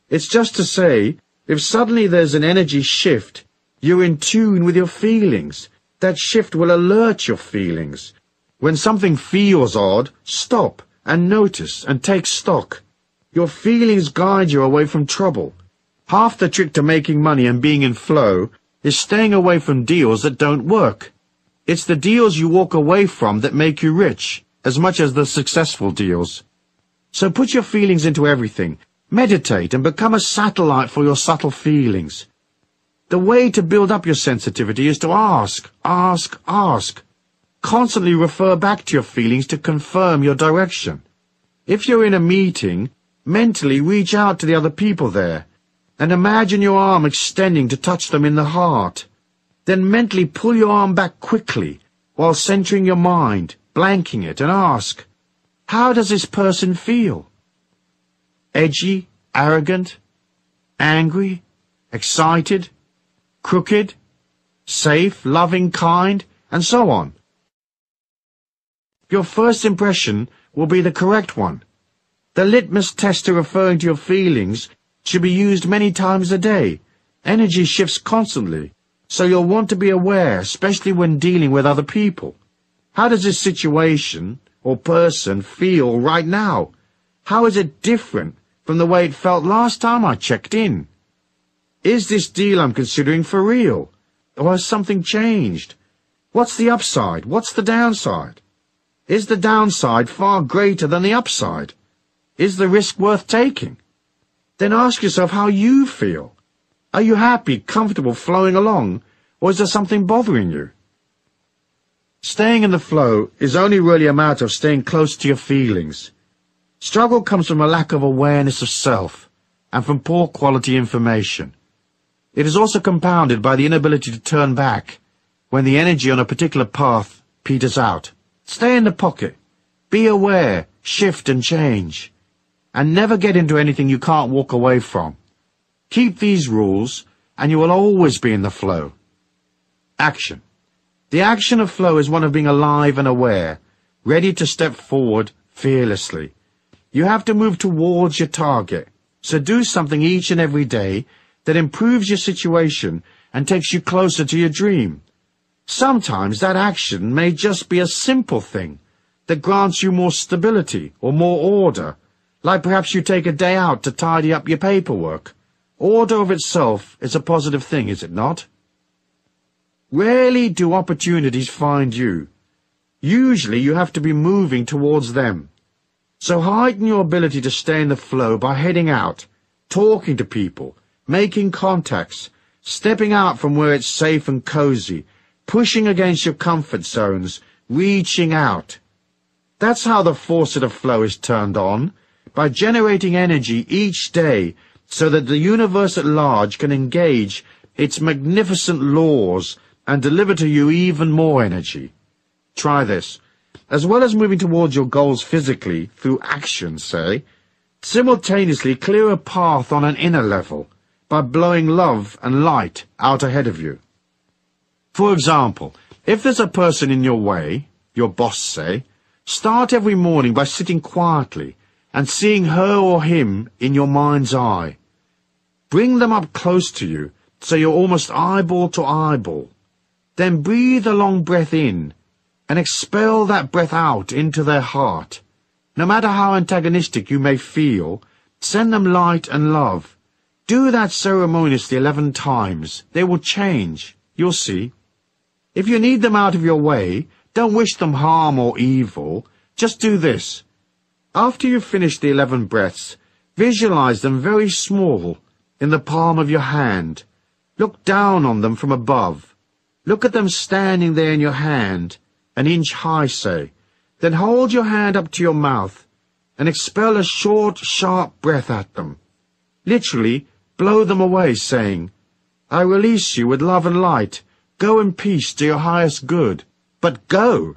It's just to say, if suddenly there's an energy shift, you're in tune with your feelings. That shift will alert your feelings. When something feels odd, stop and notice and take stock. Your feelings guide you away from trouble. Half the trick to making money and being in flow is staying away from deals that don't work. It's the deals you walk away from that make you rich, as much as the successful deals. So put your feelings into everything. Meditate and become a satellite for your subtle feelings. The way to build up your sensitivity is to ask. Constantly refer back to your feelings to confirm your direction. If you're in a meeting, mentally reach out to the other people there, and imagine your arm extending to touch them in the heart. Then mentally pull your arm back quickly, while centering your mind, blanking it, and ask, how does this person feel? Edgy, arrogant, angry, excited, crooked, safe, loving, kind, and so on. Your first impression will be the correct one. The litmus test to referring to your feelings should be used many times a day. Energy shifts constantly, so you'll want to be aware, especially when dealing with other people. How does this situation or person feel right now? How is it different from the way it felt last time I checked in? Is this deal I'm considering for real? Or has something changed? What's the upside? What's the downside? Is the downside far greater than the upside? Is the risk worth taking? Then ask yourself how you feel. Are you happy, comfortable, flowing along, or is there something bothering you? Staying in the flow is only really a matter of staying close to your feelings. Struggle comes from a lack of awareness of self and from poor quality information. It is also compounded by the inability to turn back when the energy on a particular path peters out. Stay in the pocket. Be aware, shift and change. And never get into anything you can't walk away from. Keep these rules, and you will always be in the flow. Action. The action of flow is one of being alive and aware, ready to step forward fearlessly. You have to move towards your target, so do something each and every day that improves your situation and takes you closer to your dream. Sometimes that action may just be a simple thing that grants you more stability or more order, like perhaps you take a day out to tidy up your paperwork. Order of itself is a positive thing, is it not? Rarely do opportunities find you. Usually you have to be moving towards them. So heighten your ability to stay in the flow by heading out, talking to people, making contacts, stepping out from where it's safe and cozy, pushing against your comfort zones, reaching out. That's how the faucet of flow is turned on, by generating energy each day so that the universe at large can engage its magnificent laws and deliver to you even more energy. Try this. As well as moving towards your goals physically, through action, say, simultaneously clear a path on an inner level by blowing love and light out ahead of you. For example, if there's a person in your way, your boss say, start every morning by sitting quietly and seeing her or him in your mind's eye. Bring them up close to you so you're almost eyeball to eyeball. Then breathe a long breath in and expel that breath out into their heart. No matter how antagonistic you may feel, send them light and love. Do that ceremoniously 11 times. They will change. You'll see. If you need them out of your way, don't wish them harm or evil. Just do this. After you've finished the 11 breaths, visualize them very small, in the palm of your hand. Look down on them from above. Look at them standing there in your hand, an inch high, say. Then hold your hand up to your mouth and expel a short, sharp breath at them. Literally, blow them away, saying, I release you with love and light. Go in peace to your highest good. But go!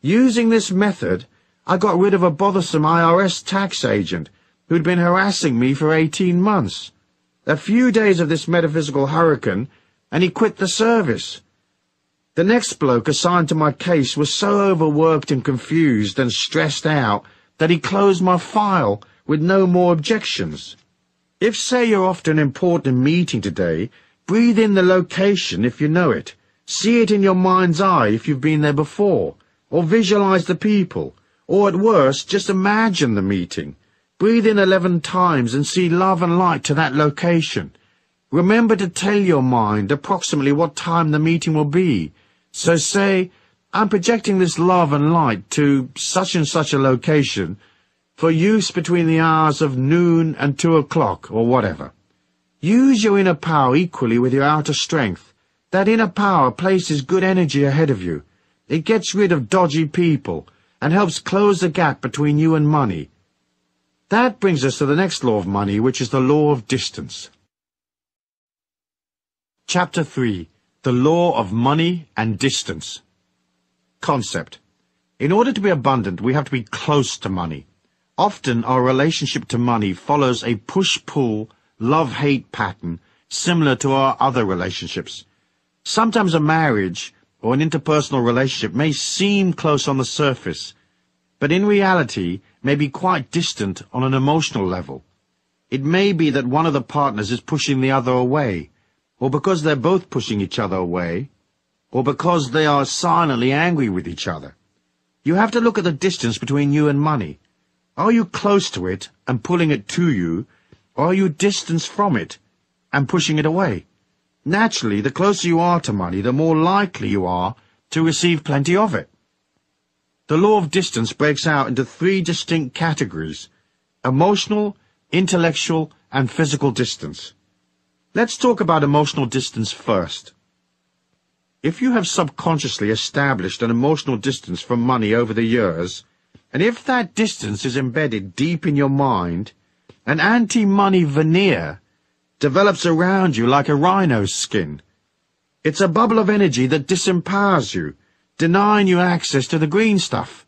Using this method, I got rid of a bothersome IRS tax agent who'd been harassing me for 18 months. A few days of this metaphysical hurricane, and he quit the service. The next bloke assigned to my case was so overworked and confused and stressed out that he closed my file with no more objections. If, say, you're off to an important meeting today, breathe in the location if you know it. See it in your mind's eye if you've been there before, or visualize the people, or at worst, just imagine the meeting. Breathe in 11 times and see love and light to that location. Remember to tell your mind approximately what time the meeting will be. So say, I'm projecting this love and light to such and such a location for use between the hours of noon and 2 o'clock or whatever. Use your inner power equally with your outer strength. That inner power places good energy ahead of you. It gets rid of dodgy people and helps close the gap between you and money. That brings us to the next law of money, which is the law of distance. Chapter 3. The Law of Money and Distance. Concept. In order to be abundant, we have to be close to money. Often our relationship to money follows a push-pull, love-hate pattern similar to our other relationships. Sometimes a marriage or an interpersonal relationship may seem close on the surface, but in reality may be quite distant on an emotional level. It may be that one of the partners is pushing the other away, or because they're both pushing each other away, or because they are silently angry with each other. You have to look at the distance between you and money. Are you close to it and pulling it to you, or are you distanced from it and pushing it away? Naturally, the closer you are to money, the more likely you are to receive plenty of it. The law of distance breaks out into 3 distinct categories: emotional, intellectual, and physical distance. Let's talk about emotional distance first. If you have subconsciously established an emotional distance from money over the years, and if that distance is embedded deep in your mind, an anti-money veneer develops around you like a rhino's skin. It's a bubble of energy that disempowers you, denying you access to the green stuff.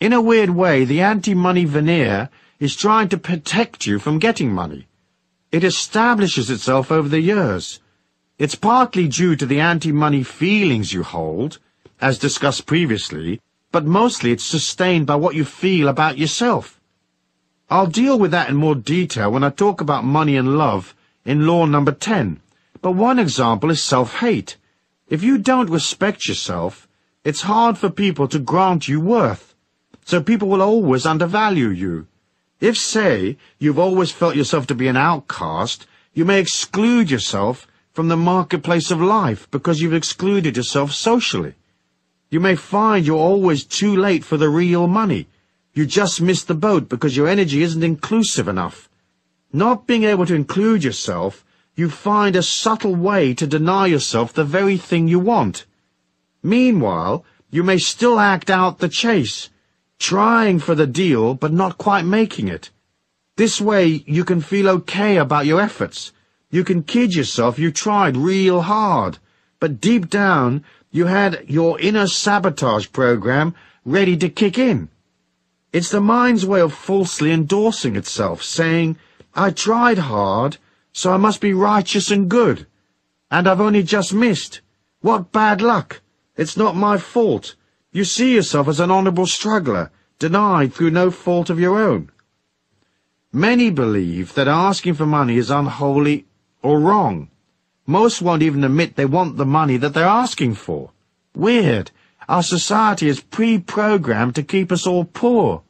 In a weird way, the anti-money veneer is trying to protect you from getting money. It establishes itself over the years. It's partly due to the anti-money feelings you hold, as discussed previously, but mostly it's sustained by what you feel about yourself. I'll deal with that in more detail when I talk about money and love in law number 10, but one example is self-hate. If you don't respect yourself, it's hard for people to grant you worth, so people will always undervalue you. If, say, you've always felt yourself to be an outcast, you may exclude yourself from the marketplace of life because you've excluded yourself socially. You may find you're always too late for the real money. You just missed the boat because your energy isn't inclusive enough. Not being able to include yourself, you find a subtle way to deny yourself the very thing you want. Meanwhile, you may still act out the chase, trying for the deal but not quite making it. This way you can feel okay about your efforts. You can kid yourself you tried real hard, but deep down you had your inner sabotage program ready to kick in. It's the mind's way of falsely endorsing itself, saying, I tried hard, so I must be righteous and good. And I've only just missed. What bad luck. It's not my fault. You see yourself as an honorable struggler, denied through no fault of your own. Many believe that asking for money is unholy or wrong. Most won't even admit they want the money that they're asking for. Weird. Our society is pre-programmed to keep us all poor.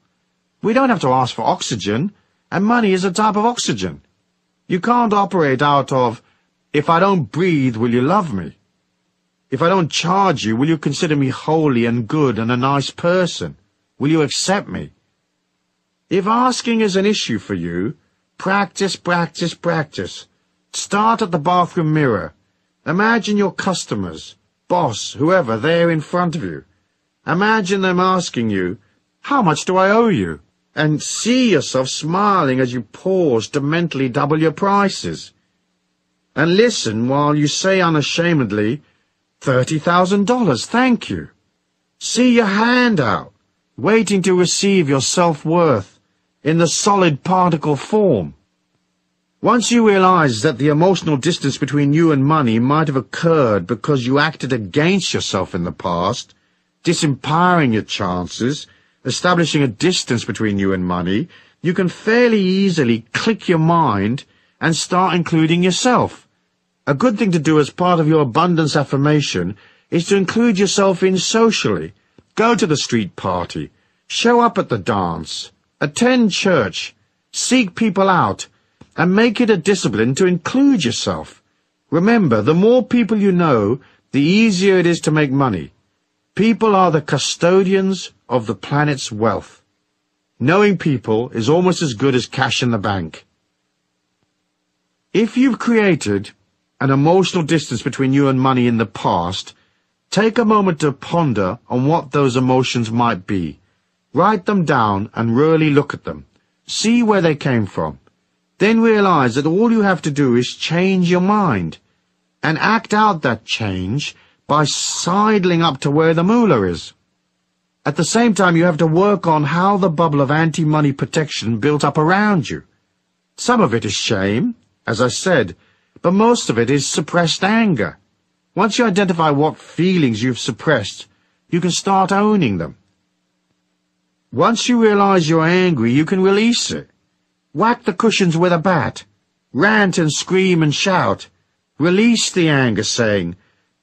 We don't have to ask for oxygen, and money is a type of oxygen. You can't operate out of, if I don't breathe, will you love me? If I don't charge you, will you consider me holy and good and a nice person? Will you accept me? If asking is an issue for you, practice, practice, practice. Start at the bathroom mirror. Imagine your customers, boss, whoever, there in front of you. Imagine them asking you, how much do I owe you? And see yourself smiling as you pause to mentally double your prices. And listen while you say unashamedly, $30,000, thank you. See your hand out, waiting to receive your self-worth in the solid particle form. Once you realize that the emotional distance between you and money might have occurred because you acted against yourself in the past, disempowering your chances, establishing a distance between you and money, you can fairly easily click your mind and start including yourself. A good thing to do as part of your abundance affirmation is to include yourself in socially. Go to the street party, show up at the dance, attend church, seek people out, and make it a discipline to include yourself. Remember, the more people you know, the easier it is to make money. People are the custodians of the planet's wealth. Knowing people is almost as good as cash in the bank. If you've created an emotional distance between you and money in the past, take a moment to ponder on what those emotions might be. Write them down and really look at them. See where they came from. Then realize that all you have to do is change your mind and act out that change by sidling up to where the moolah is. At the same time, you have to work on how the bubble of anti-money protection built up around you. Some of it is shame, as I said, but most of it is suppressed anger. Once you identify what feelings you've suppressed, you can start owning them. Once you realize you're angry, you can release it. Whack the cushions with a bat. Rant and scream and shout. Release the anger, saying,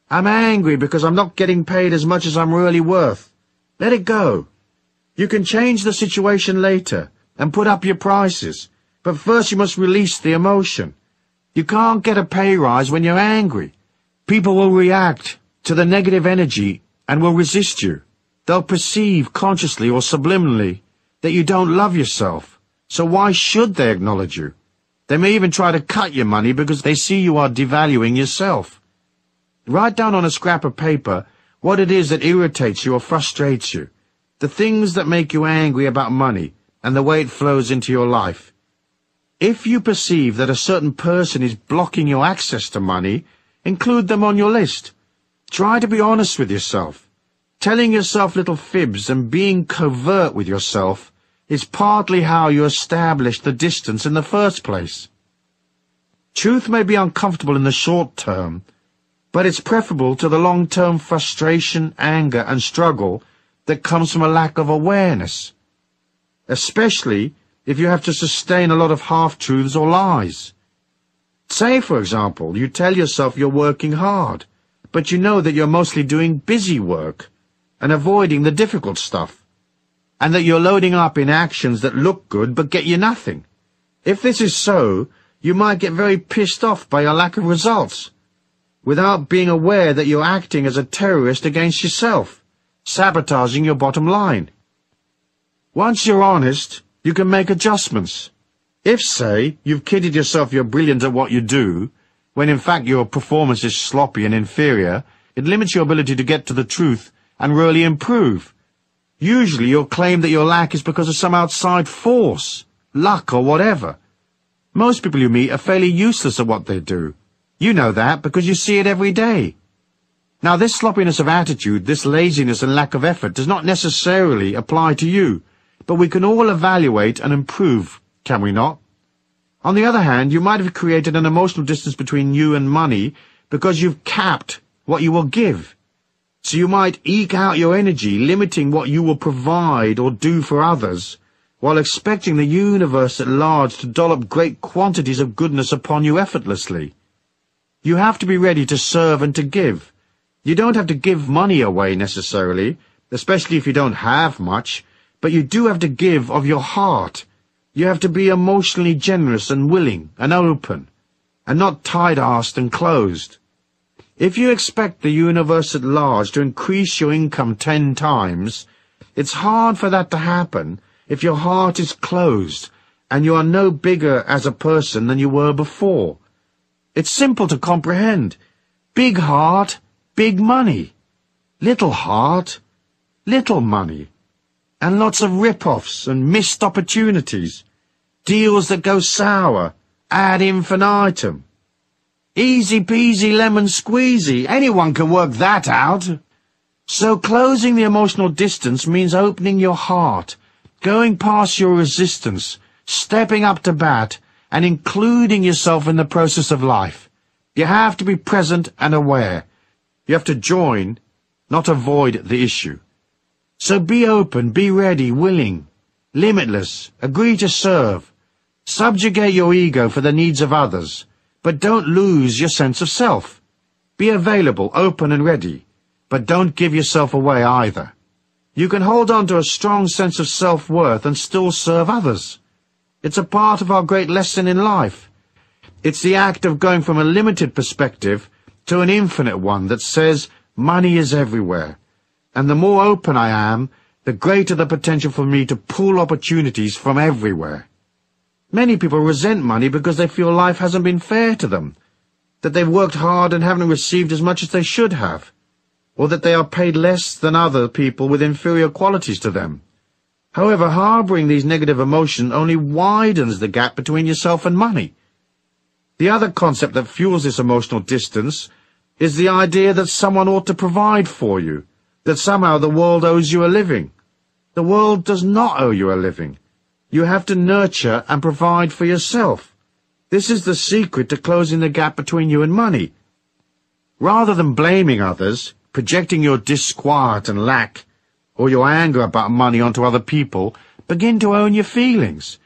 I'm angry because I'm not getting paid as much as I'm really worth. Let it go. You can change the situation later and put up your prices, but first you must release the emotion. You can't get a pay rise when you're angry. People will react to the negative energy and will resist you. They'll perceive consciously or subliminally that you don't love yourself. So why should they acknowledge you? They may even try to cut your money because they see you are devaluing yourself. Write down on a scrap of paper what it is that irritates you or frustrates you, the things that make you angry about money and the way it flows into your life. If you perceive that a certain person is blocking your access to money, include them on your list. Try to be honest with yourself. Telling yourself little fibs and being covert with yourself is partly how you establish the distance in the first place. Truth may be uncomfortable in the short term, but it's preferable to the long-term frustration, anger, and struggle that comes from a lack of awareness, especially if you have to sustain a lot of half-truths or lies. Say, for example, you tell yourself you're working hard, but you know that you're mostly doing busy work and avoiding the difficult stuff, and that you're loading up in actions that look good but get you nothing. If this is so, you might get very pissed off by your lack of results, without being aware that you're acting as a terrorist against yourself, sabotaging your bottom line. Once you're honest, you can make adjustments. If, say, you've kidded yourself you're brilliant at what you do, when in fact your performance is sloppy and inferior, it limits your ability to get to the truth and really improve. Usually you'll claim that your lack is because of some outside force, luck or whatever. Most people you meet are fairly useless at what they do. You know that because you see it every day. Now this sloppiness of attitude, this laziness and lack of effort does not necessarily apply to you, but we can all evaluate and improve, can we not? On the other hand, you might have created an emotional distance between you and money because you've capped what you will give. So you might eke out your energy, limiting what you will provide or do for others, while expecting the universe at large to dollop great quantities of goodness upon you effortlessly. You have to be ready to serve and to give. You don't have to give money away necessarily, especially if you don't have much, but you do have to give of your heart. You have to be emotionally generous and willing and open, and not tight-assed and closed. If you expect the universe at large to increase your income 10 times, it's hard for that to happen if your heart is closed and you are no bigger as a person than you were before. It's simple to comprehend. Big heart, big money. Little heart, little money. And lots of rip-offs and missed opportunities. Deals that go sour, ad infinitum. Easy peasy lemon squeezy, anyone can work that out. So closing the emotional distance means opening your heart, going past your resistance, stepping up to bat, and including yourself in the process of life. You have to be present and aware. You have to join, not avoid the issue. So be open, be ready, willing, limitless, agree to serve. Subjugate your ego for the needs of others. But don't lose your sense of self. Be available, open and ready, but don't give yourself away either. You can hold on to a strong sense of self-worth and still serve others. It's a part of our great lesson in life. It's the act of going from a limited perspective to an infinite one that says money is everywhere. And the more open I am, the greater the potential for me to pull opportunities from everywhere. Many people resent money because they feel life hasn't been fair to them, that they've worked hard and haven't received as much as they should have, or that they are paid less than other people with inferior qualities to them. However, harboring these negative emotions only widens the gap between yourself and money. The other concept that fuels this emotional distance is the idea that someone ought to provide for you, that somehow the world owes you a living. The world does not owe you a living. You have to nurture and provide for yourself. This is the secret to closing the gap between you and money. Rather than blaming others, projecting your disquiet and lack, or your anger about money onto other people, begin to own your feelings.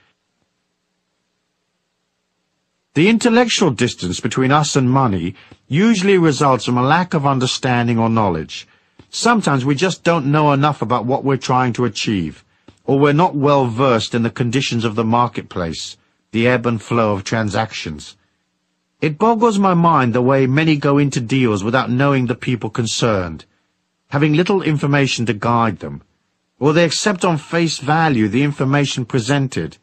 The intellectual distance between us and money usually results from a lack of understanding or knowledge. Sometimes we just don't know enough about what we're trying to achieve, or we're not well versed in the conditions of the marketplace, the ebb and flow of transactions. It boggles my mind the way many go into deals without knowing the people concerned, having little information to guide them, or they accept on face value the information presented,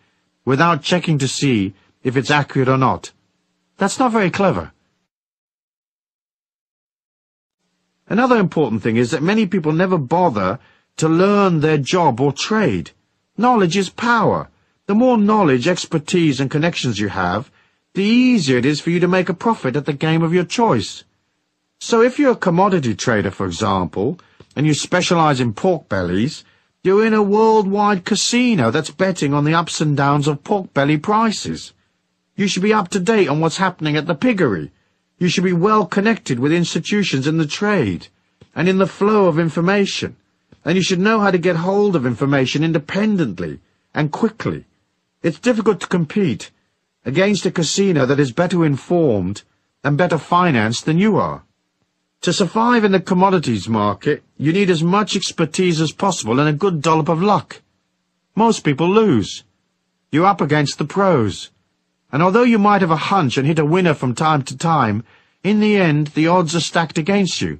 without checking to see if it's accurate or not. That's not very clever. Another important thing is that many people never bother to learn their job or trade. Knowledge is power. The more knowledge, expertise, and connections you have, the easier it is for you to make a profit at the game of your choice. So if you're a commodity trader, for example, and you specialize in pork bellies, you're in a worldwide casino that's betting on the ups and downs of pork belly prices. You should be up to date on what's happening at the piggery. You should be well connected with institutions in the trade and in the flow of information, and you should know how to get hold of information independently and quickly. It's difficult to compete against a casino that is better informed and better financed than you are. To survive in the commodities market, you need as much expertise as possible and a good dollop of luck. Most people lose. You're up against the pros. And although you might have a hunch and hit a winner from time to time, in the end the odds are stacked against you,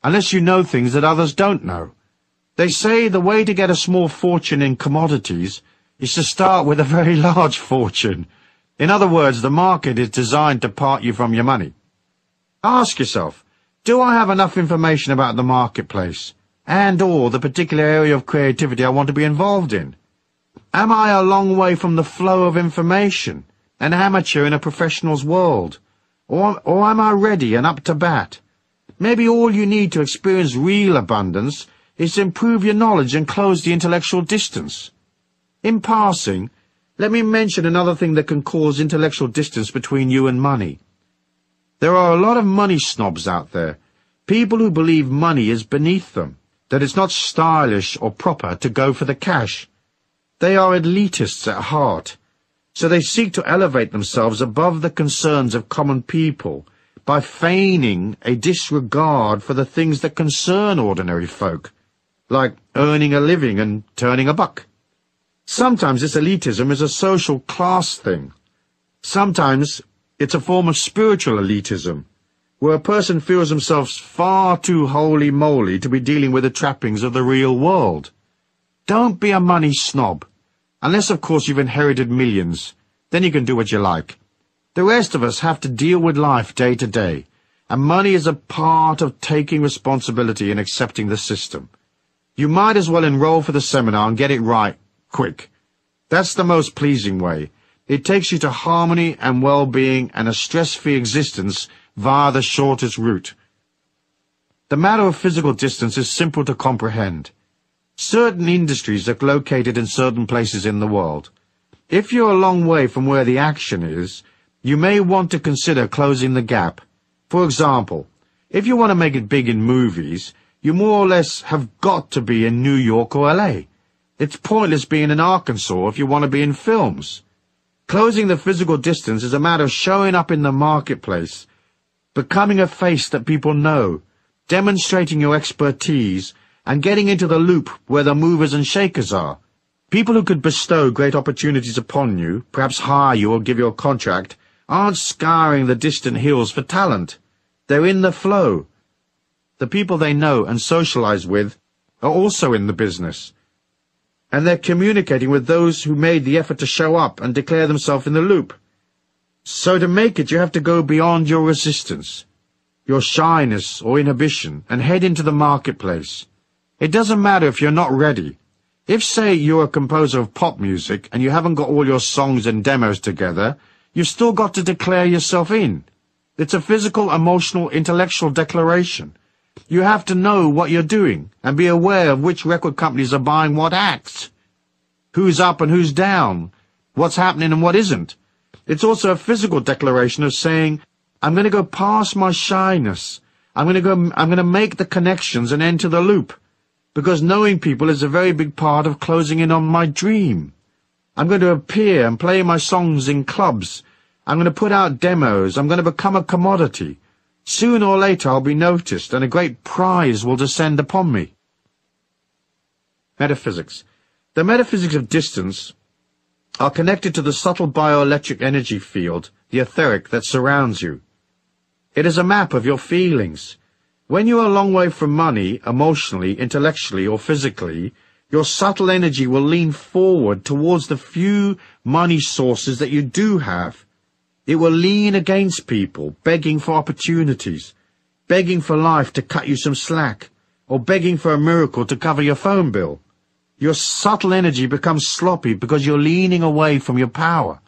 unless you know things that others don't know. They say the way to get a small fortune in commodities is to start with a very large fortune. In other words, the market is designed to part you from your money. Ask yourself, do I have enough information about the marketplace and/or the particular area of creativity I want to be involved in? Am I a long way from the flow of information, an amateur in a professional's world? Or am I ready and up to bat? Maybe all you need to experience real abundance is to improve your knowledge and close the intellectual distance. In passing, let me mention another thing that can cause intellectual distance between you and money. There are a lot of money snobs out there, people who believe money is beneath them, that it's not stylish or proper to go for the cash. They are elitists at heart, so they seek to elevate themselves above the concerns of common people by feigning a disregard for the things that concern ordinary folk, like earning a living and turning a buck. Sometimes this elitism is a social class thing. Sometimes it's a form of spiritual elitism, where a person feels themselves far too holy-moly to be dealing with the trappings of the real world. Don't be a money snob. Unless, of course, you've inherited millions. Then you can do what you like. The rest of us have to deal with life day to day, and money is a part of taking responsibility and accepting the system. You might as well enroll for the seminar and get it right, quick. That's the most pleasing way. It takes you to harmony and well-being and a stress-free existence via the shortest route. The matter of physical distance is simple to comprehend. Certain industries are located in certain places in the world. If you're a long way from where the action is, you may want to consider closing the gap. For example, if you want to make it big in movies, you more or less have got to be in New York or LA. It's pointless being in Arkansas if you want to be in films. Closing the physical distance is a matter of showing up in the marketplace, becoming a face that people know, demonstrating your expertise, and getting into the loop where the movers and shakers are. People who could bestow great opportunities upon you, perhaps hire you or give you a contract, aren't scouring the distant hills for talent. They're in the flow. The people they know and socialize with are also in the business, and they're communicating with those who made the effort to show up and declare themselves in the loop. So to make it, you have to go beyond your resistance, your shyness or inhibition, and head into the marketplace. It doesn't matter if you're not ready. If, say, you're a composer of pop music and you haven't got all your songs and demos together, you've still got to declare yourself in. It's a physical, emotional, intellectual declaration. You have to know what you're doing and be aware of which record companies are buying what acts, who's up and who's down, what's happening and what isn't. It's also a physical declaration of saying, I'm going to go past my shyness. I'm going to make the connections and enter the loop, because knowing people is a very big part of closing in on my dream. I'm going to appear and play my songs in clubs. I'm going to put out demos. I'm going to become a commodity. Sooner or later I'll be noticed, and a great prize will descend upon me. Metaphysics. The metaphysics of distance are connected to the subtle bioelectric energy field, the etheric, that surrounds you. It is a map of your feelings. When you are a long way from money, emotionally, intellectually, or physically, your subtle energy will lean forward towards the few money sources that you do have. It will lean against people, begging for opportunities, begging for life to cut you some slack, or begging for a miracle to cover your phone bill. Your subtle energy becomes sloppy because you're leaning away from your power,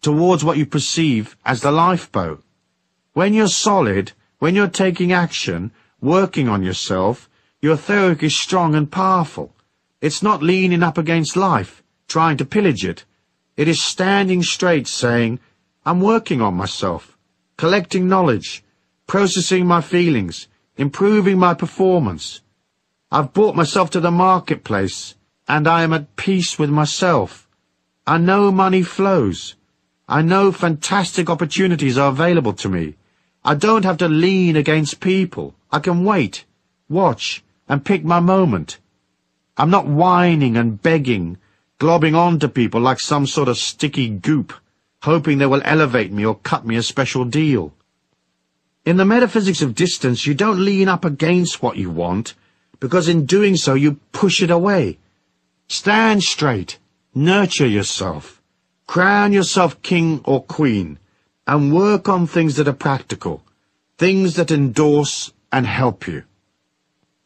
towards what you perceive as the lifeboat. When you're solid, when you're taking action, working on yourself, your etheric is strong and powerful. It's not leaning up against life, trying to pillage it. It is standing straight, saying, I'm working on myself, collecting knowledge, processing my feelings, improving my performance. I've brought myself to the marketplace, and I am at peace with myself. I know money flows. I know fantastic opportunities are available to me. I don't have to lean against people. I can wait, watch, and pick my moment. I'm not whining and begging, globbing on to people like some sort of sticky goop, hoping they will elevate me or cut me a special deal. In the metaphysics of distance, you don't lean up against what you want, because in doing so you push it away. Stand straight, nurture yourself, crown yourself king or queen, and work on things that are practical, things that endorse and help you.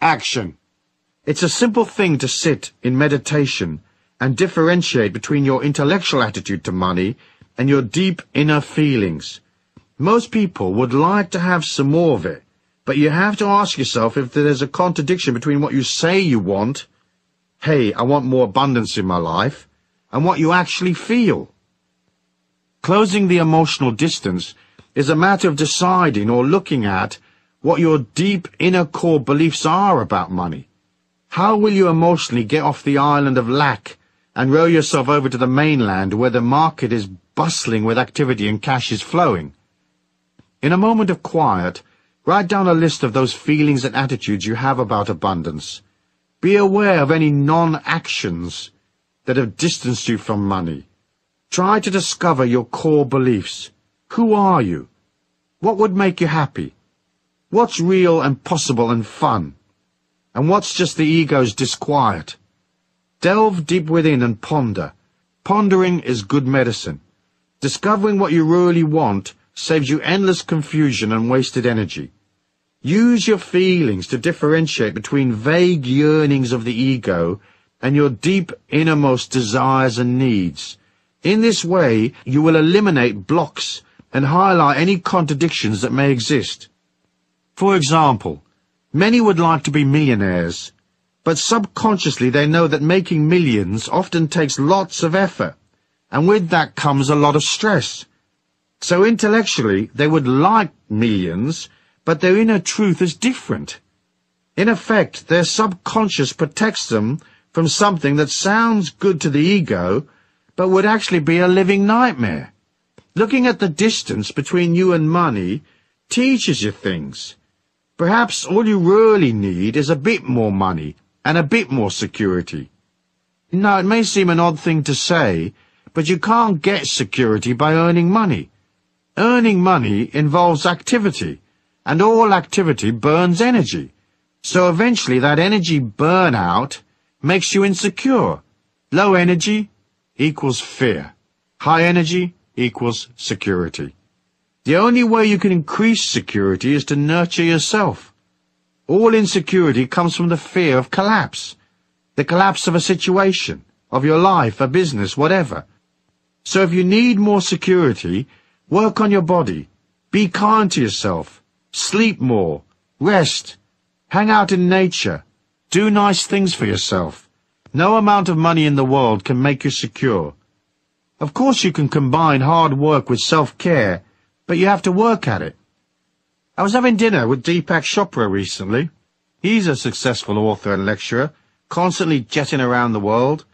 Action. It's a simple thing to sit in meditation and differentiate between your intellectual attitude to money and your deep inner feelings. Most people would like to have some more of it, but you have to ask yourself if there's a contradiction between what you say you want, hey, I want more abundance in my life, and what you actually feel. Closing the emotional distance is a matter of deciding or looking at what your deep inner core beliefs are about money. How will you emotionally get off the island of lack and row yourself over to the mainland where the market is bustling with activity and cash is flowing? In a moment of quiet, write down a list of those feelings and attitudes you have about abundance. Be aware of any non-actions that have distanced you from money. Try to discover your core beliefs. Who are you? What would make you happy? What's real and possible and fun? And what's just the ego's disquiet? Delve deep within and ponder. Pondering is good medicine. Discovering what you really want saves you endless confusion and wasted energy. Use your feelings to differentiate between vague yearnings of the ego and your deep innermost desires and needs. In this way, you will eliminate blocks and highlight any contradictions that may exist. For example, many would like to be millionaires, but subconsciously they know that making millions often takes lots of effort, and with that comes a lot of stress. So intellectually, they would like millions, but their inner truth is different. In effect, their subconscious protects them from something that sounds good to the ego, but would actually be a living nightmare. Looking at the distance between you and money teaches you things. Perhaps all you really need is a bit more money and a bit more security. Now, it may seem an odd thing to say, but you can't get security by earning money. Earning money involves activity, and all activity burns energy. So eventually that energy burnout makes you insecure. Low energy equals fear. High energy equals security. The only way you can increase security is to nurture yourself. All insecurity comes from the fear of collapse. The collapse of a situation, of your life, a business, whatever. So if you need more security, work on your body. Be kind to yourself. Sleep more. Rest. Hang out in nature. Do nice things for yourself. No amount of money in the world can make you secure. Of course you can combine hard work with self-care, but you have to work at it. I was having dinner with Deepak Chopra recently. He's a successful author and lecturer, constantly jetting around the world.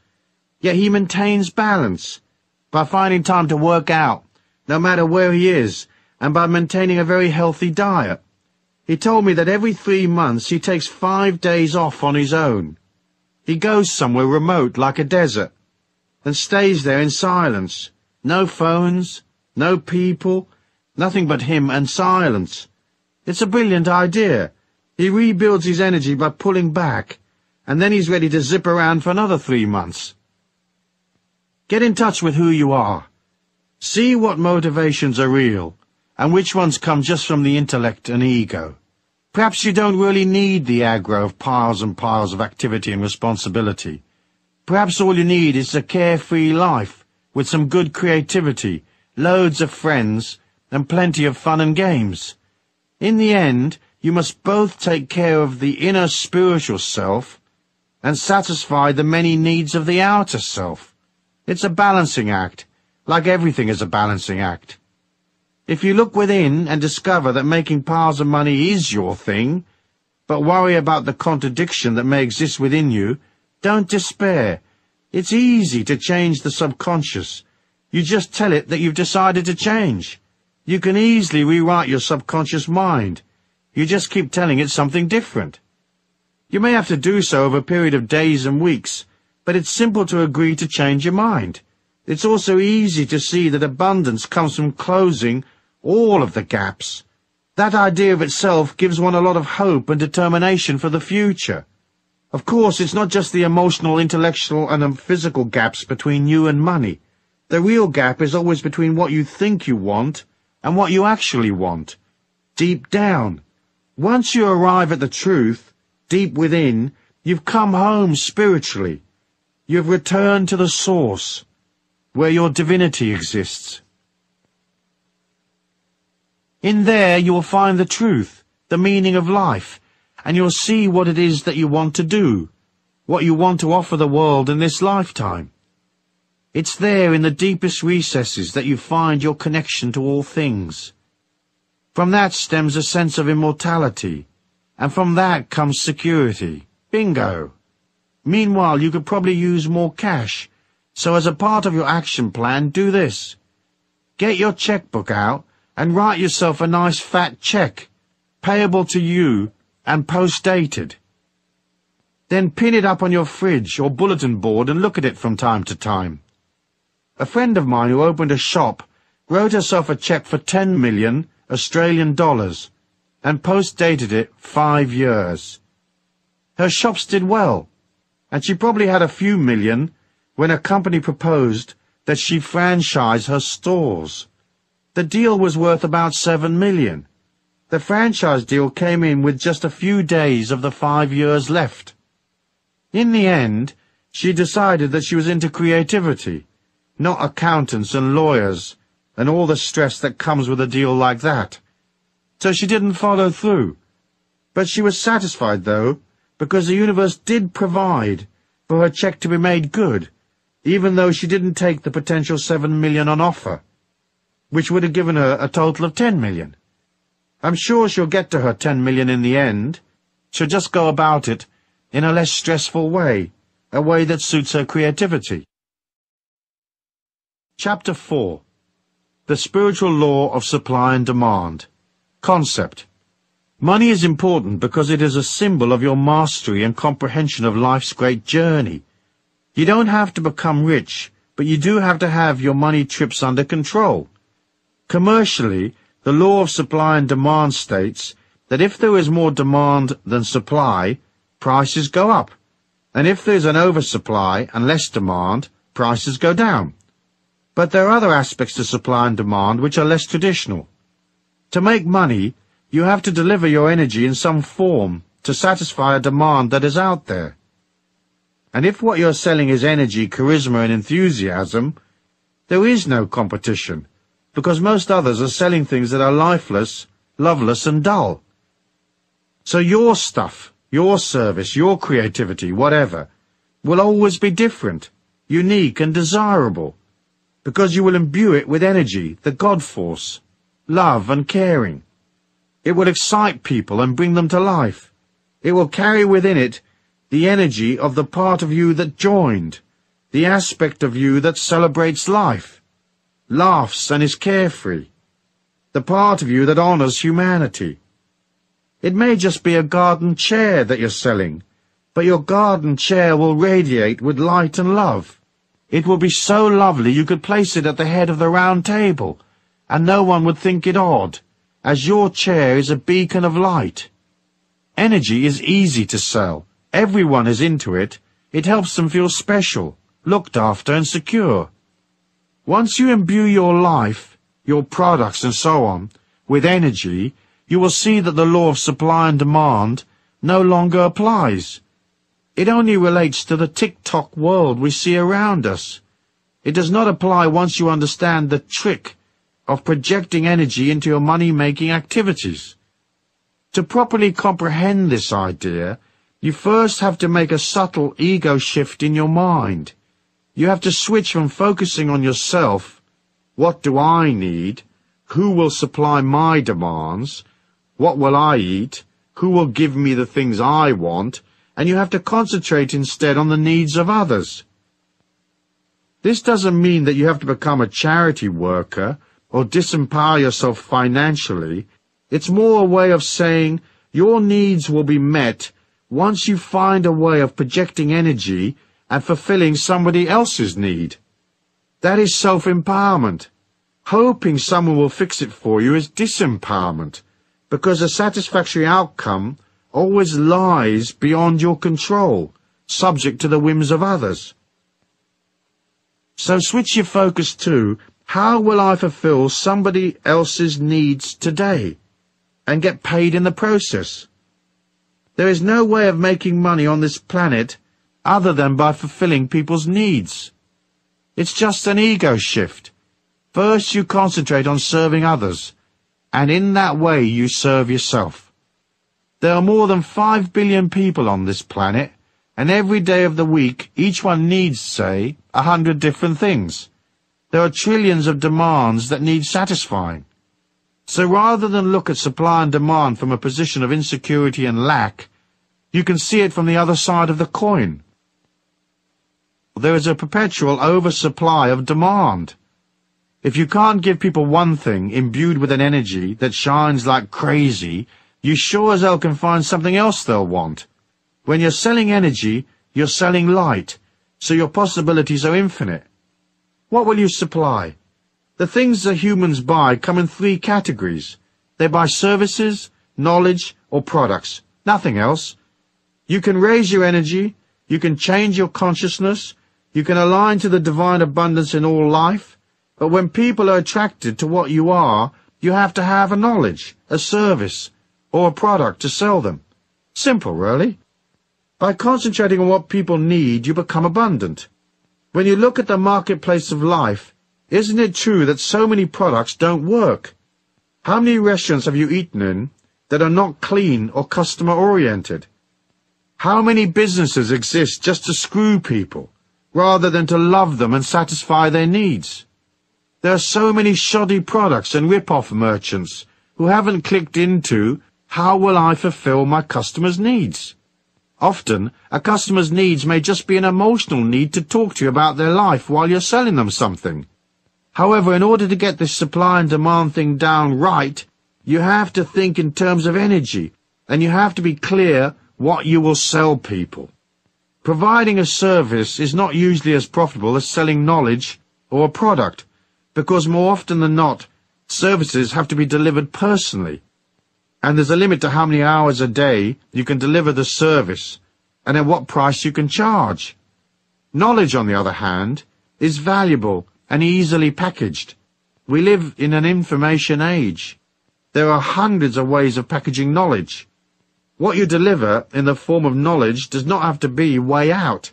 Yet he maintains balance by finding time to work out, no matter where he is, and by maintaining a very healthy diet. He told me that every 3 months he takes 5 days off on his own. He goes somewhere remote like a desert and stays there in silence. No phones, no people, nothing but him and silence. It's a brilliant idea. He rebuilds his energy by pulling back, and then he's ready to zip around for another 3 months. Get in touch with who you are. See what motivations are real, and which ones come just from the intellect and ego. Perhaps you don't really need the aggro of piles and piles of activity and responsibility. Perhaps all you need is a carefree life, with some good creativity, loads of friends, and plenty of fun and games. In the end, you must both take care of the inner spiritual self and satisfy the many needs of the outer self. It's a balancing act, like everything is a balancing act. If you look within and discover that making piles of money is your thing, but worry about the contradiction that may exist within you, don't despair. It's easy to change the subconscious. You just tell it that you've decided to change. You can easily rewrite your subconscious mind. You just keep telling it something different. You may have to do so over a period of days and weeks, but it's simple to agree to change your mind. It's also easy to see that abundance comes from closing all of the gaps. That idea of itself gives one a lot of hope and determination for the future. Of course, it's not just the emotional, intellectual, and physical gaps between you and money. The real gap is always between what you think you want and what you actually want. Deep down. Once you arrive at the truth, deep within, you've come home spiritually. You've returned to the source, where your divinity exists. In there you will find the truth, the meaning of life, and you'll see what it is that you want to do, what you want to offer the world in this lifetime. It's there in the deepest recesses that you find your connection to all things. From that stems a sense of immortality, and from that comes security. Bingo! Meanwhile, you could probably use more cash, so as a part of your action plan, do this. Get your checkbook out and write yourself a nice fat check, payable to you and post-dated. Then pin it up on your fridge or bulletin board and look at it from time to time. A friend of mine who opened a shop wrote herself a check for 10 million Australian dollars and post-dated it 5 years. Her shops did well, and she probably had a few million when a company proposed that she franchise her stores. The deal was worth about 7 million. The franchise deal came in with just a few days of the 5 years left. In the end, she decided that she was into creativity, not accountants and lawyers and all the stress that comes with a deal like that. So she didn't follow through. But she was satisfied, though, because the universe did provide for her check to be made good, even though she didn't take the potential 7 million on offer, which would have given her a total of 10 million. I'm sure she'll get to her 10 million in the end. She'll just go about it in a less stressful way, a way that suits her creativity. Chapter 4. The Spiritual Law of Supply and Demand. Concept. Money is important because it is a symbol of your mastery and comprehension of life's great journey. You don't have to become rich, but you do have to have your money trips under control. Commercially, the law of supply and demand states that if there is more demand than supply, prices go up, and if there is an oversupply and less demand, prices go down. But there are other aspects to supply and demand which are less traditional. To make money, you have to deliver your energy in some form to satisfy a demand that is out there. And if what you're selling is energy, charisma, and enthusiasm, there is no competition, because most others are selling things that are lifeless, loveless, and dull. So your stuff, your service, your creativity, whatever, will always be different, unique, and desirable, because you will imbue it with energy, the God force, love, and caring. It will excite people and bring them to life. It will carry within it the energy of the part of you that joined, the aspect of you that celebrates life, laughs and is carefree, the part of you that honors humanity. It may just be a garden chair that you're selling, but your garden chair will radiate with light and love. It will be so lovely you could place it at the head of the round table, and no one would think it odd, as your chair is a beacon of light. Energy is easy to sell. Everyone is into it. It helps them feel special, looked after, and secure. Once you imbue your life, your products and so on, with energy, you will see that the law of supply and demand no longer applies. It only relates to the tick-tock world we see around us. It does not apply once you understand the trick of projecting energy into your money-making activities. To properly comprehend this idea, you first have to make a subtle ego shift in your mind. You have to switch from focusing on yourself, what do I need, who will supply my demands, what will I eat, who will give me the things I want, and you have to concentrate instead on the needs of others. This doesn't mean that you have to become a charity worker or disempower yourself financially. It's more a way of saying your needs will be met once you find a way of projecting energy and fulfilling somebody else's need. That is self-empowerment. Hoping someone will fix it for you is disempowerment, because a satisfactory outcome always lies beyond your control, subject to the whims of others. So switch your focus to, how will I fulfill somebody else's needs today, and get paid in the process? There is no way of making money on this planet other than by fulfilling people's needs. It's just an ego shift. First you concentrate on serving others, and in that way you serve yourself. There are more than 5 billion people on this planet, and every day of the week each one needs, say, 100 different things. There are trillions of demands that need satisfying. So rather than look at supply and demand from a position of insecurity and lack, you can see it from the other side of the coin. There is a perpetual oversupply of demand. If you can't give people one thing imbued with an energy that shines like crazy, you sure as hell can find something else they'll want. When you're selling energy, you're selling light, so your possibilities are infinite. What will you supply? The things that humans buy come in 3 categories. They buy services, knowledge, or products. Nothing else. You can raise your energy, you can change your consciousness, you can align to the divine abundance in all life, but when people are attracted to what you are, you have to have a knowledge, a service, or a product to sell them. Simple, really. By concentrating on what people need, you become abundant. When you look at the marketplace of life, isn't it true that so many products don't work? How many restaurants have you eaten in that are not clean or customer-oriented? How many businesses exist just to screw people, rather than to love them and satisfy their needs? There are so many shoddy products and rip-off merchants who haven't clicked into, how will I fulfill my customer's needs? Often, a customer's needs may just be an emotional need to talk to you about their life while you're selling them something. However, in order to get this supply and demand thing down right, you have to think in terms of energy, and you have to be clear what you will sell people. Providing a service is not usually as profitable as selling knowledge or a product, because more often than not, Services have to be delivered personally, and there's a limit to how many hours a day you can deliver the service and at what price you can charge. Knowledge, on the other hand, is valuable and easily packaged. We live in an information age. There are hundreds of ways of packaging knowledge. What you deliver in the form of knowledge does not have to be way out.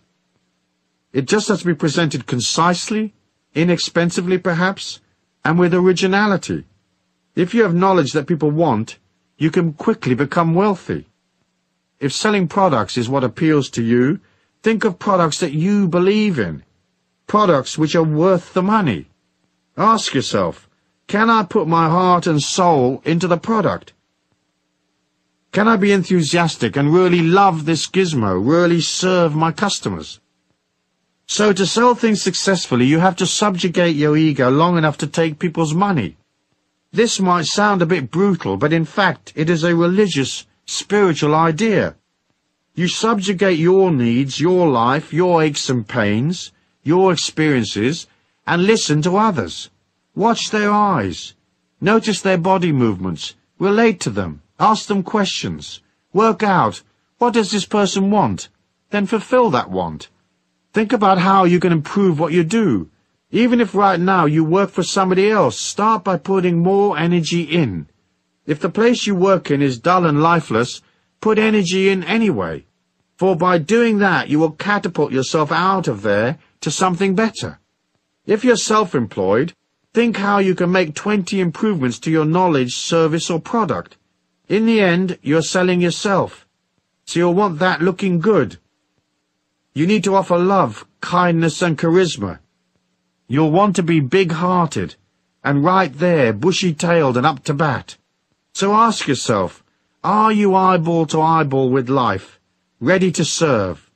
It just has to be presented concisely, inexpensively perhaps, and with originality. If you have knowledge that people want, you can quickly become wealthy. If selling products is what appeals to you, think of products that you believe in, products which are worth the money. Ask yourself, can I put my heart and soul into the product? Can I be enthusiastic and really love this gizmo, really serve my customers? So to sell things successfully, you have to subjugate your ego long enough to take people's money. This might sound a bit brutal, but in fact it is a religious, spiritual idea. You subjugate your needs, your life, your aches and pains, your experiences, and listen to others. Watch their eyes. Notice their body movements. Relate to them. Ask them questions. Work out, what does this person want? Then fulfill that want. Think about how you can improve what you do. Even if right now you work for somebody else, start by putting more energy in. If the place you work in is dull and lifeless, put energy in anyway. For by doing that, you will catapult yourself out of there to something better. If you're self-employed, think how you can make 20 improvements to your knowledge, service, or product. In the end, you're selling yourself. So you'll want that looking good. You need to offer love, kindness, and charisma. You'll want to be big-hearted, and right there, bushy-tailed and up to bat. So ask yourself, are you eyeball to eyeball with life, ready to serve?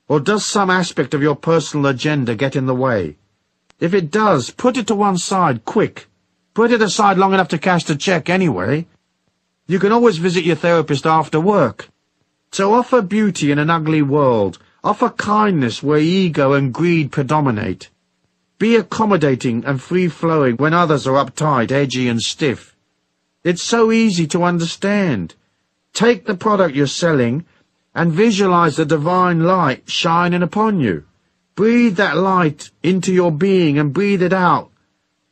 Or does some aspect of your personal agenda get in the way? If it does, put it to one side, quick. Put it aside long enough to cash the check anyway. You can always visit your therapist after work. So offer beauty in an ugly world. Offer kindness where ego and greed predominate. Be accommodating and free-flowing when others are uptight, edgy and stiff. It's so easy to understand. Take the product you're selling and visualize the divine light shining upon you. Breathe that light into your being and breathe it out.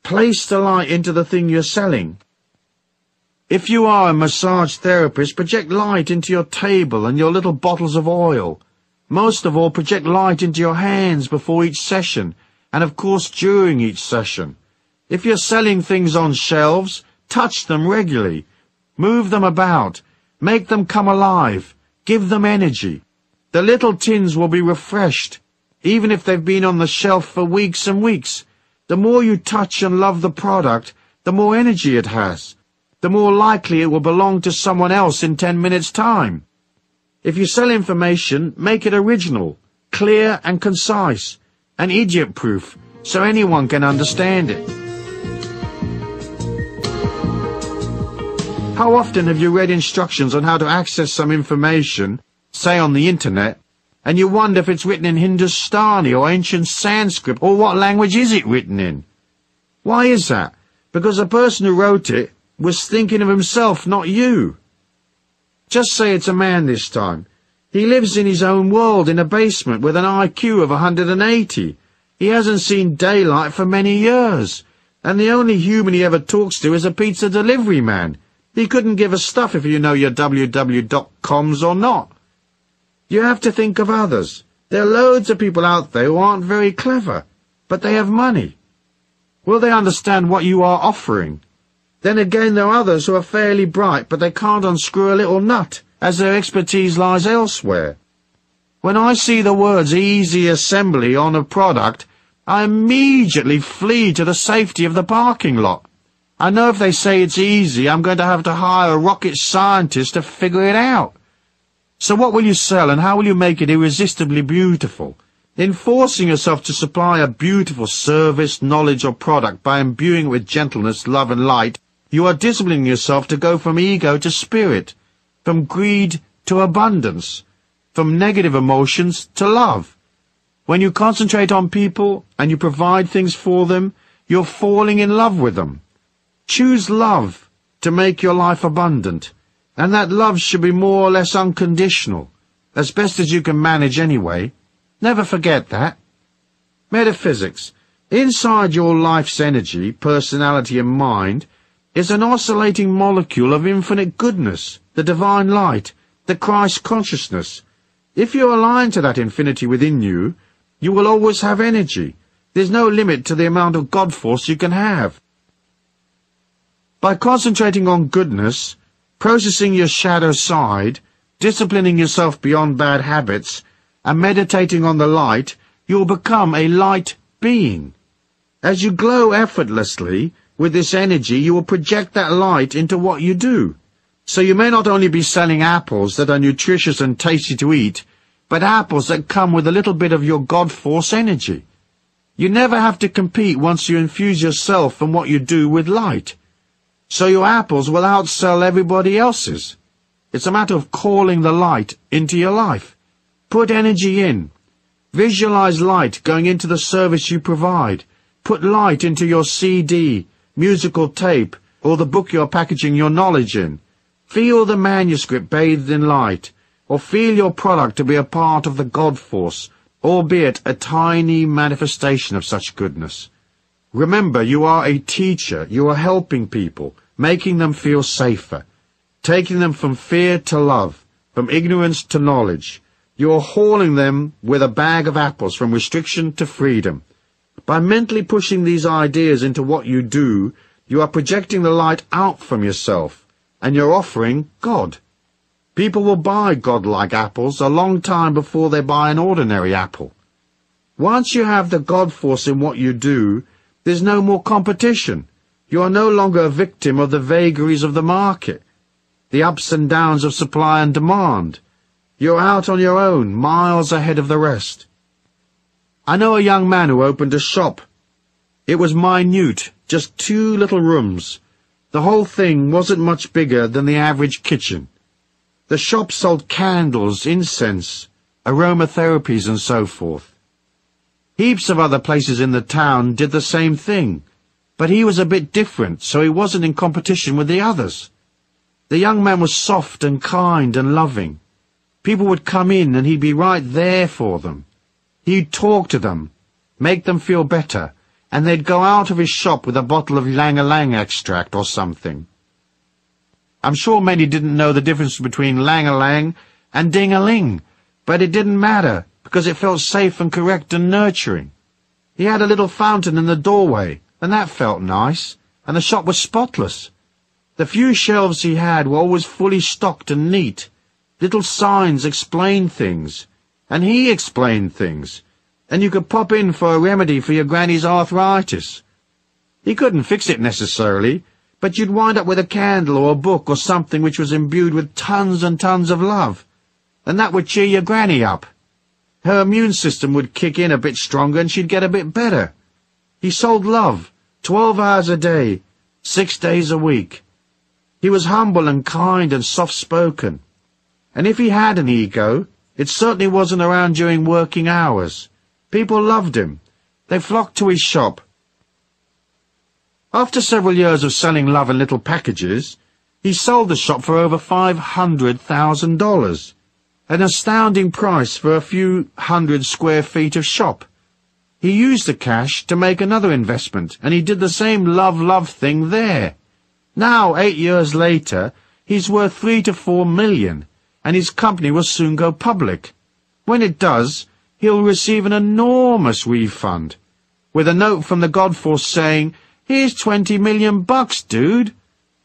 Place the light into the thing you're selling. If you are a massage therapist, project light into your table and your little bottles of oil. Most of all, project light into your hands before each session, and of course during each session. If you're selling things on shelves, touch them regularly. Move them about. Make them come alive. Give them energy. The little tins will be refreshed, even if they've been on the shelf for weeks and weeks. The more you touch and love the product, the more energy it has. The more likely it will belong to someone else in 10 minutes' time. If you sell information, make it original, clear and concise, and idiot-proof, so anyone can understand it. How often have you read instructions on how to access some information, say on the internet, and you wonder if it's written in Hindustani or ancient Sanskrit, or what language is it written in? Why is that? Because the person who wrote it was thinking of himself, not you. Just say it's a man this time. He lives in his own world in a basement with an IQ of 180. He hasn't seen daylight for many years, and the only human he ever talks to is a pizza delivery man. He couldn't give a stuff if you know your www.coms or not. You have to think of others. There are loads of people out there who aren't very clever, but they have money. Will they understand what you are offering? Then again, there are others who are fairly bright, but they can't unscrew a little nut, as their expertise lies elsewhere. When I see the words easy assembly on a product, I immediately flee to the safety of the parking lot. I know if they say it's easy, I'm going to have to hire a rocket scientist to figure it out. So what will you sell, and how will you make it irresistibly beautiful? In forcing yourself to supply a beautiful service, knowledge, or product by imbuing it with gentleness, love, and light, you are disciplining yourself to go from ego to spirit, from greed to abundance, from negative emotions to love. When you concentrate on people and you provide things for them, you're falling in love with them. Choose love to make your life abundant, and that love should be more or less unconditional, as best as you can manage anyway. Never forget that. Metaphysics. Inside your life's energy, personality and mind is an oscillating molecule of infinite goodness, the divine light, the Christ consciousness. If you align to that infinity within you, you will always have energy. There's no limit to the amount of God force you can have. By concentrating on goodness, processing your shadow side, disciplining yourself beyond bad habits, and meditating on the light, you will become a light being. As you glow effortlessly with this energy, you will project that light into what you do. So you may not only be selling apples that are nutritious and tasty to eat, but apples that come with a little bit of your God force energy. You never have to compete once you infuse yourself and what you do with light. So your apples will outsell everybody else's. It's a matter of calling the light into your life. Put energy in. Visualize light going into the service you provide. Put light into your CD, musical tape, or the book you're packaging your knowledge in. Feel the manuscript bathed in light, or feel your product to be a part of the God force, albeit a tiny manifestation of such goodness. Remember, you are a teacher. You are helping people, making them feel safer, taking them from fear to love, from ignorance to knowledge. You are hauling them with a bag of apples from restriction to freedom. By mentally pushing these ideas into what you do, you are projecting the light out from yourself, and you're offering God. People will buy God-like apples a long time before they buy an ordinary apple. Once you have the God force in what you do, there's no more competition. You are no longer a victim of the vagaries of the market, the ups and downs of supply and demand. You're out on your own, miles ahead of the rest. I know a young man who opened a shop. It was minute, just 2 little rooms. The whole thing wasn't much bigger than the average kitchen. The shop sold candles, incense, aromatherapies and so forth. Heaps of other places in the town did the same thing, but he was a bit different, so he wasn't in competition with the others. The young man was soft and kind and loving. People would come in and he'd be right there for them. He'd talk to them, make them feel better, and they'd go out of his shop with a bottle of ylang-ylang extract or something. I'm sure many didn't know the difference between lang-a-lang and ding-a-ling, but it didn't matter, because it felt safe and correct and nurturing. He had a little fountain in the doorway, and that felt nice, and the shop was spotless. The few shelves he had were always fully stocked and neat. Little signs explained things, and he explained things, and you could pop in for a remedy for your granny's arthritis. He couldn't fix it necessarily, but you'd wind up with a candle or a book or something which was imbued with tons and tons of love, and that would cheer your granny up. Her immune system would kick in a bit stronger and she'd get a bit better. He sold love, 12 hours a day, 6 days a week. He was humble and kind and soft-spoken. And if he had an ego, it certainly wasn't around during working hours. People loved him. They flocked to his shop. After several years of selling love in little packages, he sold the shop for over $500,000, an astounding price for a few hundred square feet of shop. He used the cash to make another investment, and he did the same love thing there. Now, 8 years later, he's worth 3 to 4 million, and his company will soon go public. When it does, he'll receive an enormous refund, with a note from the Godforce saying, "Here's 20 million bucks, dude.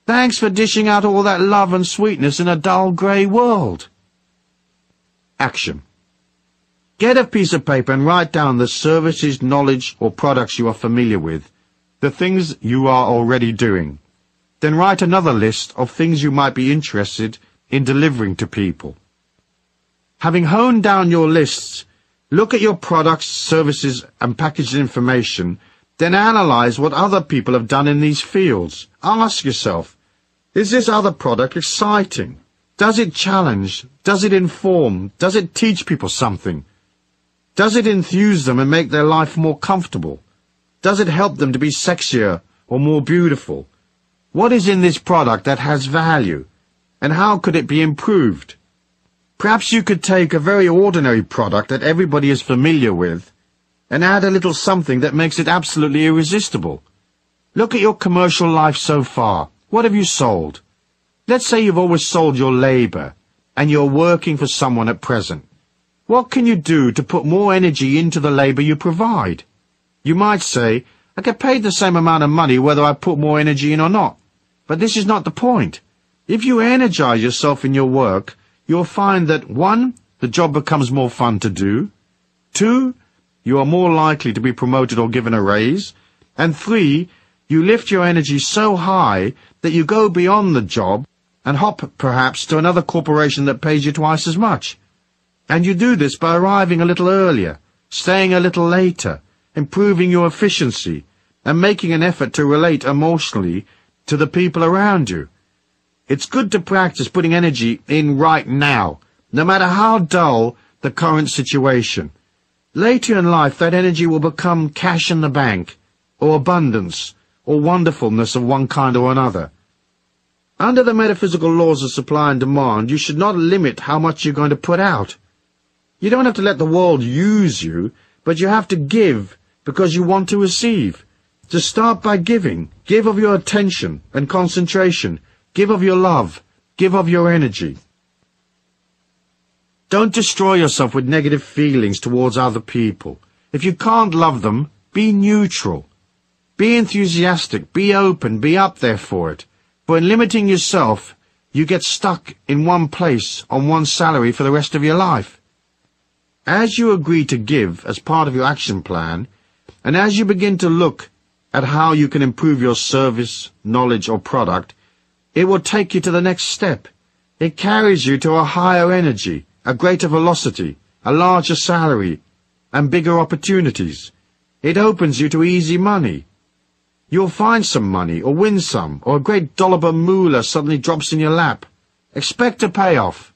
Thanks for dishing out all that love and sweetness in a dull grey world." Action. Get a piece of paper and write down the services, knowledge, or products you are familiar with, the things you are already doing. Then write another list of things you might be interested in delivering to people. Having honed down your lists, look at your products, services, and packaged information, then analyze what other people have done in these fields. Ask yourself, is this other product exciting? Does it challenge? Does it inform? Does it teach people something? Does it enthuse them and make their life more comfortable? Does it help them to be sexier or more beautiful? What is in this product that has value, and how could it be improved? Perhaps you could take a very ordinary product that everybody is familiar with and add a little something that makes it absolutely irresistible. Look at your commercial life so far. What have you sold? Let's say you've always sold your labor, and you're working for someone at present. What can you do to put more energy into the labor you provide? You might say, I get paid the same amount of money whether I put more energy in or not. But this is not the point. If you energize yourself in your work, you'll find that 1. The job becomes more fun to do. 2. You are more likely to be promoted or given a raise. And 3. You lift your energy so high that you go beyond the job and hop perhaps to another corporation that pays you twice as much. And you do this by arriving a little earlier, staying a little later, improving your efficiency, and making an effort to relate emotionally to the people around you. It's good to practice putting energy in right now, no matter how dull the current situation. Later in life, that energy will become cash in the bank, or abundance, or wonderfulness of one kind or another. Under the metaphysical laws of supply and demand, you should not limit how much you're going to put out. You don't have to let the world use you, but you have to give because you want to receive. To start by giving, give of your attention and concentration, give of your love, give of your energy. Don't destroy yourself with negative feelings towards other people. If you can't love them, be neutral. Be enthusiastic, be open, be up there for it. For in limiting yourself, you get stuck in one place on one salary for the rest of your life. As you agree to give as part of your action plan, and as you begin to look at how you can improve your service, knowledge, or product, it will take you to the next step. It carries you to a higher energy, a greater velocity, a larger salary, and bigger opportunities. It opens you to easy money. You'll find some money, or win some, or a great dollar moolah suddenly drops in your lap. Expect a payoff.